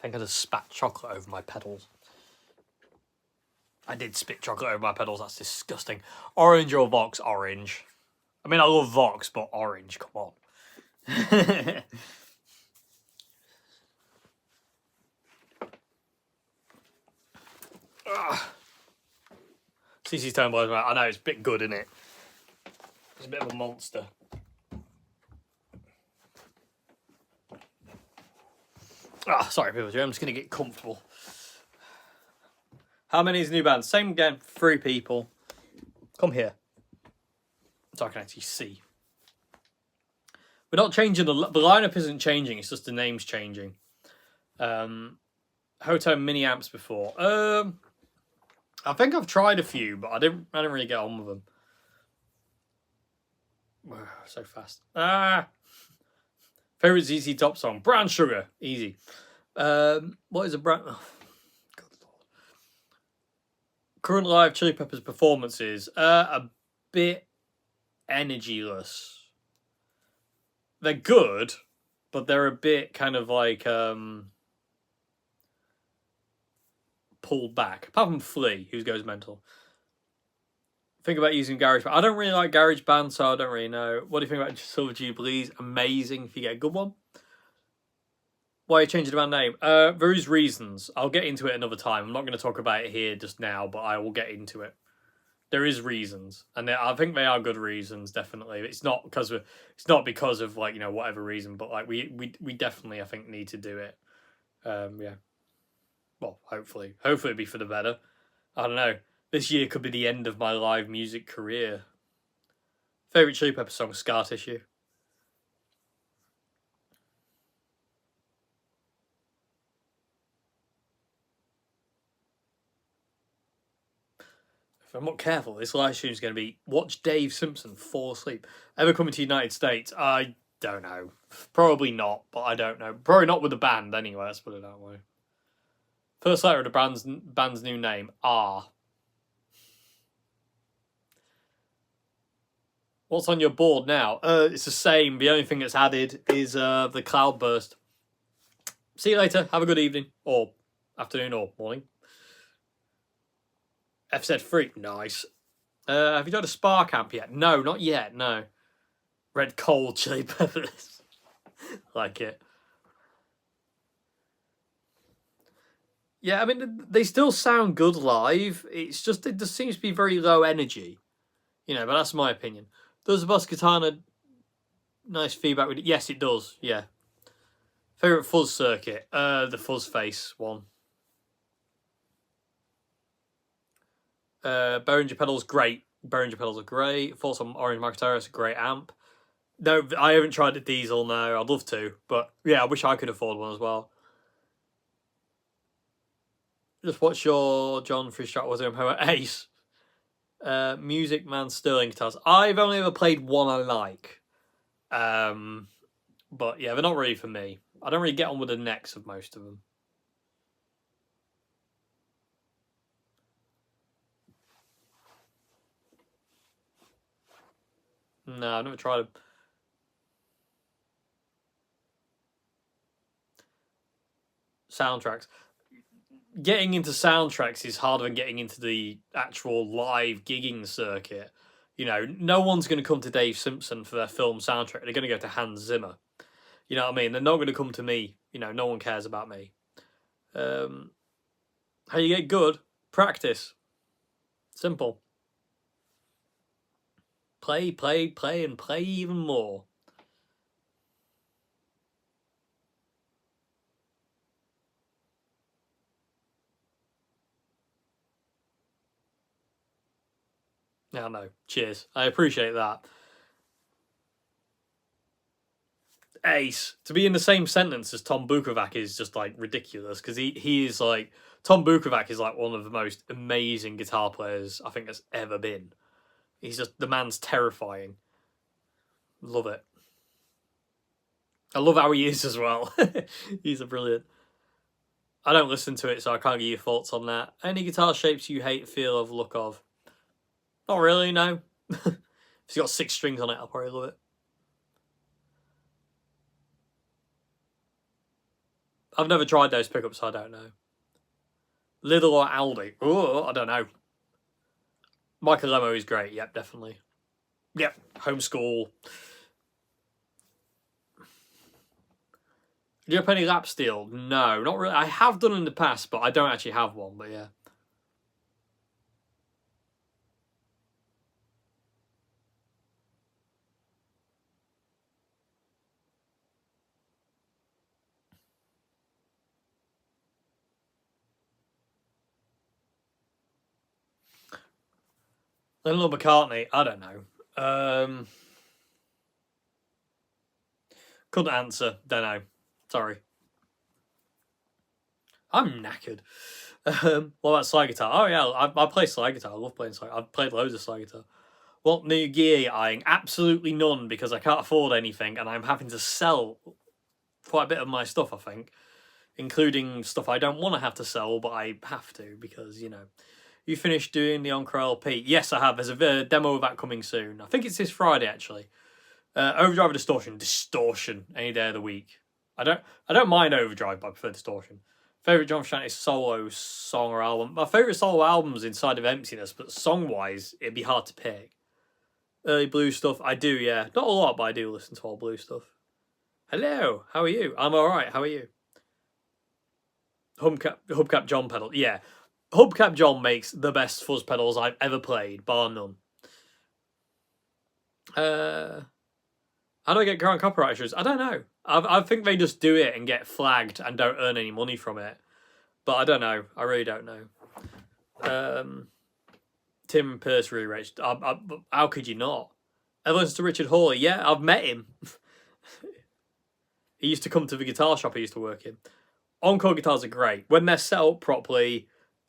think I just spat chocolate over my pedals. I did spit chocolate over my pedals. That's disgusting. Orange or Vox? Orange. I mean, I love Vox, but orange. Come on. CC's tone blows me out. I know, it's a bit good, isn't it? It's a bit of a monster. Sorry, people. I'm just going to get comfortable. How many is the new band? Same again. 3 people. Come here. So I can actually see. We're not changing. The lineup isn't changing. It's just the name's changing. Hoto mini amps before. I think I've tried a few, but I didn't really get on with them. So fast. Favorite ZZ Top song? Brown Sugar. Easy. What is a brown... Oh, God Lord. Current live Chili Peppers performances. A bit energyless. They're good, but they're a bit kind of like pulled back. Apart from Flea, who goes mental. Think about using GarageBand. I don't really like GarageBand, so I don't really know. What do you think about Silver Jubilees? Amazing if you get a good one. Why are you changing the band name? There is reasons. I'll get into it another time. I'm not going to talk about it here just now, but I will get into it. There is reasons, and I think they are good reasons. Definitely, it's not because of like, you know, whatever reason, but like we definitely, I think, need to do it. Yeah. Well, hopefully it'll be for the better. I don't know. This year could be the end of my live music career. Favorite Chili Pepper song? Scar Tissue. If I'm not careful, this live stream is going to be watch Dave Simpson fall asleep. Ever coming to the United States? I don't know. Probably not, but I don't know. Probably not with the band anyway, let's put it that way. First letter of the band's new name, R. What's on your board now? It's the same. The only thing that's added is the Cloudburst. See you later. Have a good evening. Or afternoon or morning. FZ3. Nice. Have you done a Spark amp yet? No, not yet. No. Red coal chili peppers. Like it. Yeah, I mean, they still sound good live. It's just, it just seems to be very low energy. You know, but that's my opinion. Does the Boss Katana nice feedback with it? Yes, it does. Yeah. Favorite fuzz circuit? The fuzz face one. Behringer pedals, great. Behringer pedals are great. Thoughts on Orange Microterrace, a great amp. No, I haven't tried the diesel. No, I'd love to, but yeah, I wish I could afford one as well. Just what's your John Fristrat was him Ace? Music Man Sterling guitars. I've only ever played one I like. But yeah, they're not really for me. I don't really get on with the necks of most of them. No, I've never tried them. Soundtracks. Getting into soundtracks is harder than getting into the actual live gigging circuit. You know, no one's going to come to Dave Simpson for their film soundtrack. They're going to go to Hans Zimmer. You know what I mean? They're not going to come to me. You know, no one cares about me. How you get good? Practice. Simple. Play, play, play, and play even more. No. Cheers. I appreciate that. Ace. To be in the same sentence as Tom Bukovac is just like ridiculous because he is like Tom Bukovac is like one of the most amazing guitar players I think there's ever been. He's just the man's terrifying. Love it. I love how he is as well. He's a brilliant. I don't listen to it, so I can't give you thoughts on that. Any guitar shapes you hate, feel of, look of? Not really, no. If it's got 6 strings on it, I'll probably love it. I've never tried those pickups, so I don't know. Lidl or Aldi? Oh, I don't know. Michael Lemo is great. Yep, definitely. Yep, homeschool. Do you have any lap steel? No, not really. I have done in the past, but I don't actually have one. But yeah. Lennon McCartney, I don't know. Couldn't answer. Don't know. Sorry. I'm knackered. What about slide guitar? Oh yeah, I play slide guitar. I love playing slide. I've played loads of slide guitar. What new gear are you eyeing? Absolutely none because I can't afford anything and I'm having to sell quite a bit of my stuff, I think. Including stuff I don't want to have to sell, but I have to because, you know. You finished doing the Encore LP? Yes, I have. There's a demo of that coming soon. I think it's this Friday, actually. Overdrive or Distortion? Distortion. Any day of the week. I don't mind Overdrive, but I prefer Distortion. Favorite John Frusciante solo song or album? My favorite solo album's Inside of Emptiness, but song-wise, it'd be hard to pick. Early blues stuff, I do, yeah. Not a lot, but I do listen to all blues stuff. Hello, how are you? I'm alright, how are you? Hubcap John pedal, yeah. Hubcap John makes the best fuzz pedals I've ever played, bar none. How do I get current copyright issues? I don't know. I think they just do it and get flagged and don't earn any money from it. But I don't know. I really don't know. Tim Pearce really raged. How could you not? Ever listen to Richard Hawley? Yeah, I've met him. He used to come to the guitar shop I used to work in. Encore guitars are great. When they're set up properly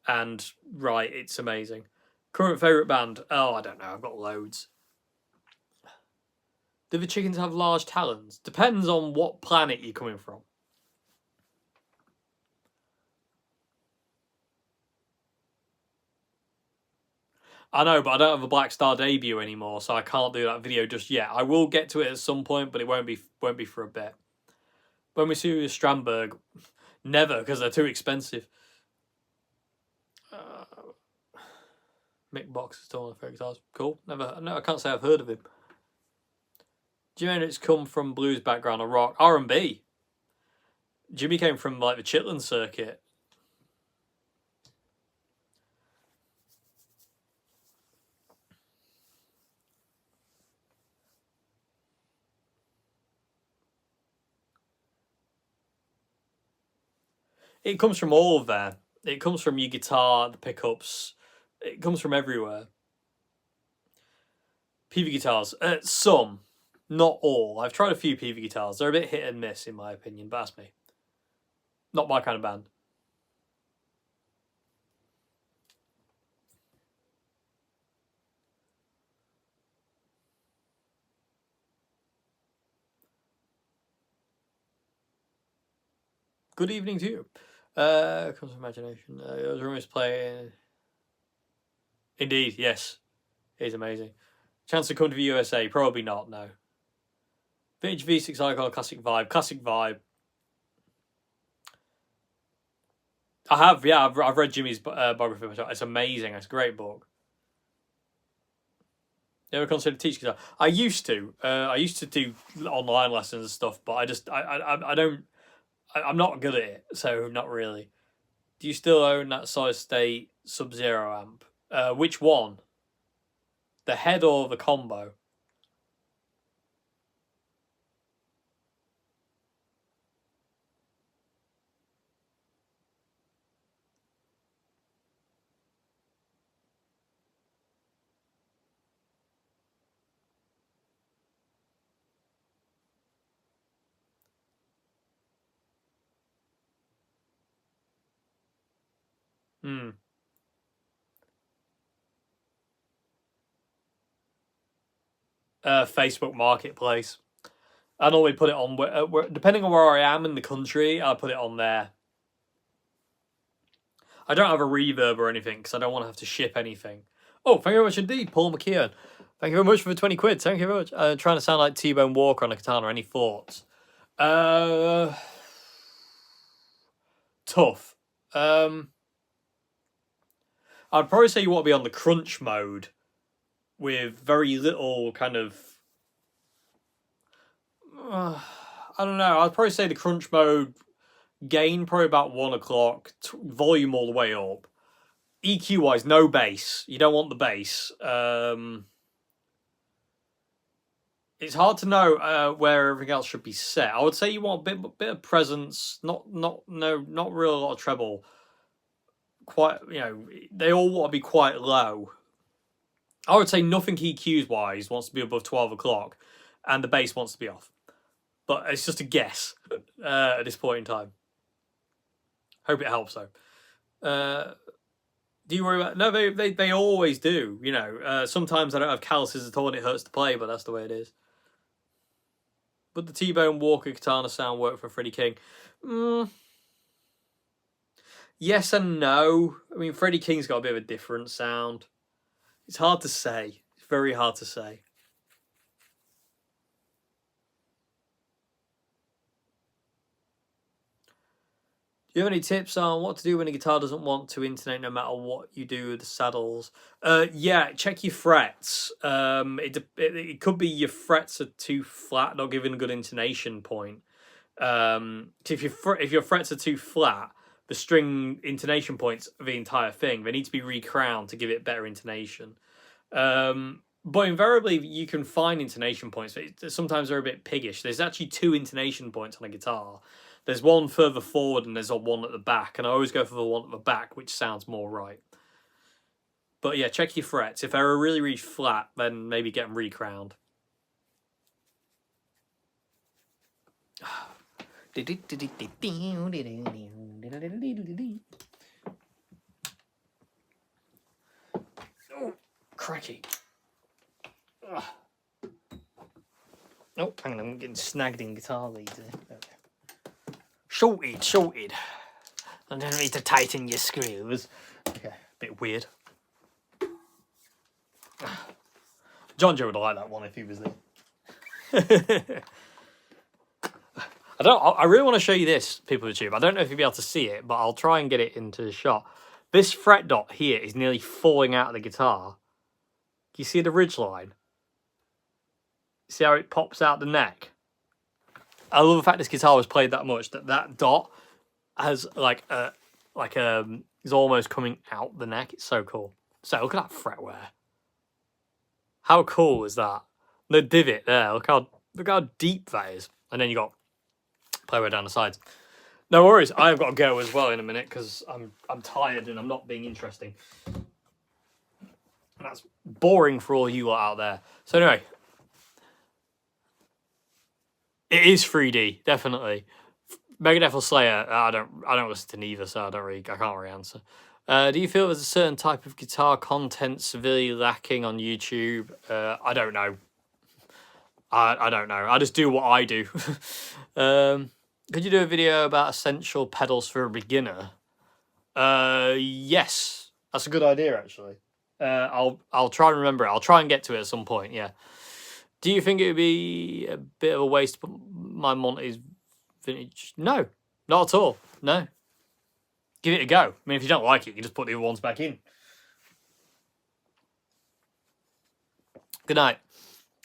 and right, it's amazing. Current favourite band? Oh, I don't know. I've got loads. Do the chickens have large talons? Depends on what planet you're coming from. I know, but I don't have a Black Star debut anymore, so I can't do that video just yet. I will get to it at some point, but it won't be for a bit. When we see Strandberg, never, because they're too expensive. Mick Box is still on the fairy guitars. Cool. Never. No, I can't say I've heard of him. Jimi Hendrix come from blues background or rock? R&B. Jimmy came from like the Chitlin circuit. It comes from all of there. It comes from your guitar, the pickups. It comes from everywhere. PV guitars. Some. Not all. I've tried a few PV guitars. They're a bit hit and miss, in my opinion, but that's me. Not my kind of band. Good evening to you. Comes from imagination. I was almost playing. Indeed, yes. He's amazing. Chance to come to the USA? Probably not, no. Vintage V6 Icon, classic vibe. Classic vibe. I have, yeah, I've read Jimmy's biography. It's amazing. It's a great book. Never considered teaching guitar. I used to. I used to do online lessons and stuff, but I don't. I'm not good at it, so not really. Do you still own that solid state Sub-Zero amp? Which one? The head or the combo? Facebook Marketplace. I normally put it on depending on where I am in the country. I put it on there. I don't have a reverb or anything because I don't want to have to ship anything. Oh, thank you very much indeed, Paul McKeown. Thank you very much for the 20 quid. Thank you very much. Trying to sound like T-Bone Walker on a katana. Any thoughts? Tough. I'd probably say you want to be on the crunch mode with very little kind of. I don't know. I'd probably say the crunch mode gain probably about 1 o'clock, volume all the way up. EQ wise, no bass. You don't want the bass. It's hard to know where everything else should be set. I would say you want a bit of presence, not real lot of treble. Quite, they all want to be quite low. I would say nothing EQs wise wants to be above 12 o'clock, and the bass wants to be off. But it's just a guess at this point in time. Hope it helps though. Do you worry about? No, they always do. Sometimes I don't have calluses at all, and it hurts to play, but that's the way it is. Would the T-Bone Walker katana sound work for Freddie King? Yes and no. I mean, Freddie King's got a bit of a different sound. It's hard to say. It's very hard to say. Do you have any tips on what to do when a guitar doesn't want to intonate no matter what you do with the saddles? Yeah, check your frets. It could be your frets are too flat, not giving a good intonation point. If your frets are too flat, the string intonation points of the entire thing, they need to be recrowned to give it better intonation. But invariably, you can find intonation points. But sometimes they're a bit piggish. There's actually 2 intonation points on a guitar. There's one further forward and there's one at the back. And I always go for the one at the back, which sounds more right. But yeah, check your frets. If they're really, really flat, then maybe get them recrowned. Oh, cracky. Oh, hang on, I'm getting snagged in guitar leads. Okay. Shorted. I don't need to tighten your screws. Okay, bit weird. John Joe would like that one if he was there. I really want to show you this, people of YouTube. I don't know if you'll be able to see it, but I'll try and get it into the shot. This fret dot here is nearly falling out of the guitar. Can you see the ridge line? See how it pops out the neck? I love the fact this guitar was played that much that dot has like is almost coming out the neck. It's so cool. So look at that fretwear. How cool is that? The divot there. Look how deep that is. And then you got playwear down the sides. No worries. I've got to go as well in a minute because I'm tired and I'm not being interesting. And that's boring for all you lot out there. So anyway, it is 3D, definitely. Megadeth or Slayer, I don't listen to neither, so I can't really answer. Do you feel there's a certain type of guitar content severely lacking on YouTube? I don't know. I don't know. I just do what I do. Could you do a video about essential pedals for a beginner? Yes, that's a good idea actually. I'll try and remember it. I'll try and get to it at some point. Yeah. Do you think it would be a bit of a waste to put my Monty's vintage? No, not at all. No. Give it a go. I mean, if you don't like it, you just put the other ones back in. Good night.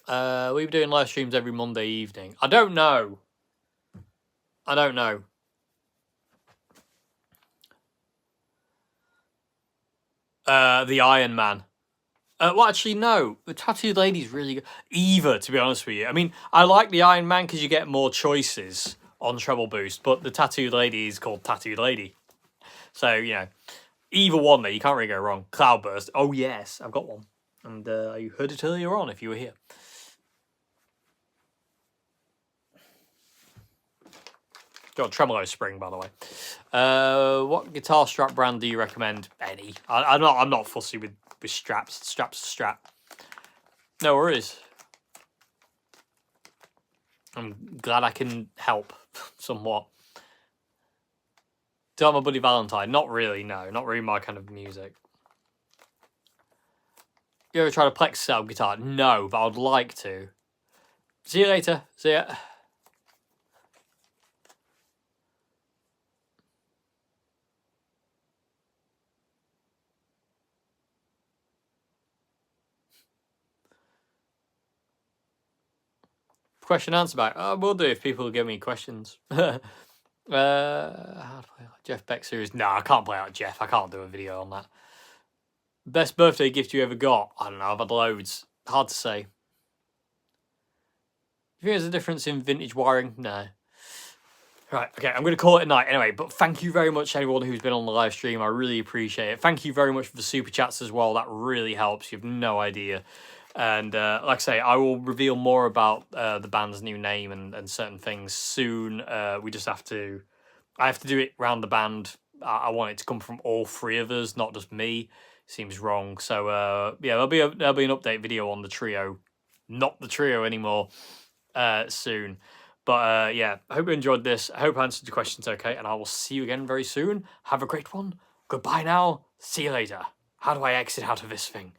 We'll be doing live streams every Monday evening. I don't know. The Iron Man. Well, actually, no. The Tattooed Lady's really good. Either, to be honest with you. I mean, I like the Iron Man because you get more choices on treble boost, but the Tattooed Lady is called Tattooed Lady. So, you know, either one there, you can't really go wrong. Cloudburst. Oh, yes, I've got one. And you heard it earlier on if you were here. Got a tremolo spring, by the way. What guitar strap brand do you recommend? Any. I'm not fussy with straps. Straps to strap. No worries. I'm glad I can help somewhat. Do I have my buddy Valentine? Not really, no. Not really my kind of music. You ever tried a Plex setup guitar? No, but I would like to. See you later. See ya. Question answer back. I will do if people give me questions. How to play like Jeff Beck series? No, I can't play like Jeff. I can't do a video on that. Best birthday gift you ever got? I don't know. I've had loads. Hard to say. You think there's a difference in vintage wiring? No. Right, okay, I'm going to call it a night anyway, but thank you very much anyone who's been on the live stream. I really appreciate it. Thank you very much for the super chats as well. That really helps. You have no idea. And like I say, I will reveal more about the band's new name and certain things soon. We just have to... I have to do it around the band. I want it to come from all three of us, not just me. Seems wrong. So, yeah, there'll be an update video on the trio. Not the trio anymore soon. But, yeah, I hope you enjoyed this. I hope I answered your questions okay. And I will see you again very soon. Have a great one. Goodbye now. See you later. How do I exit out of this thing?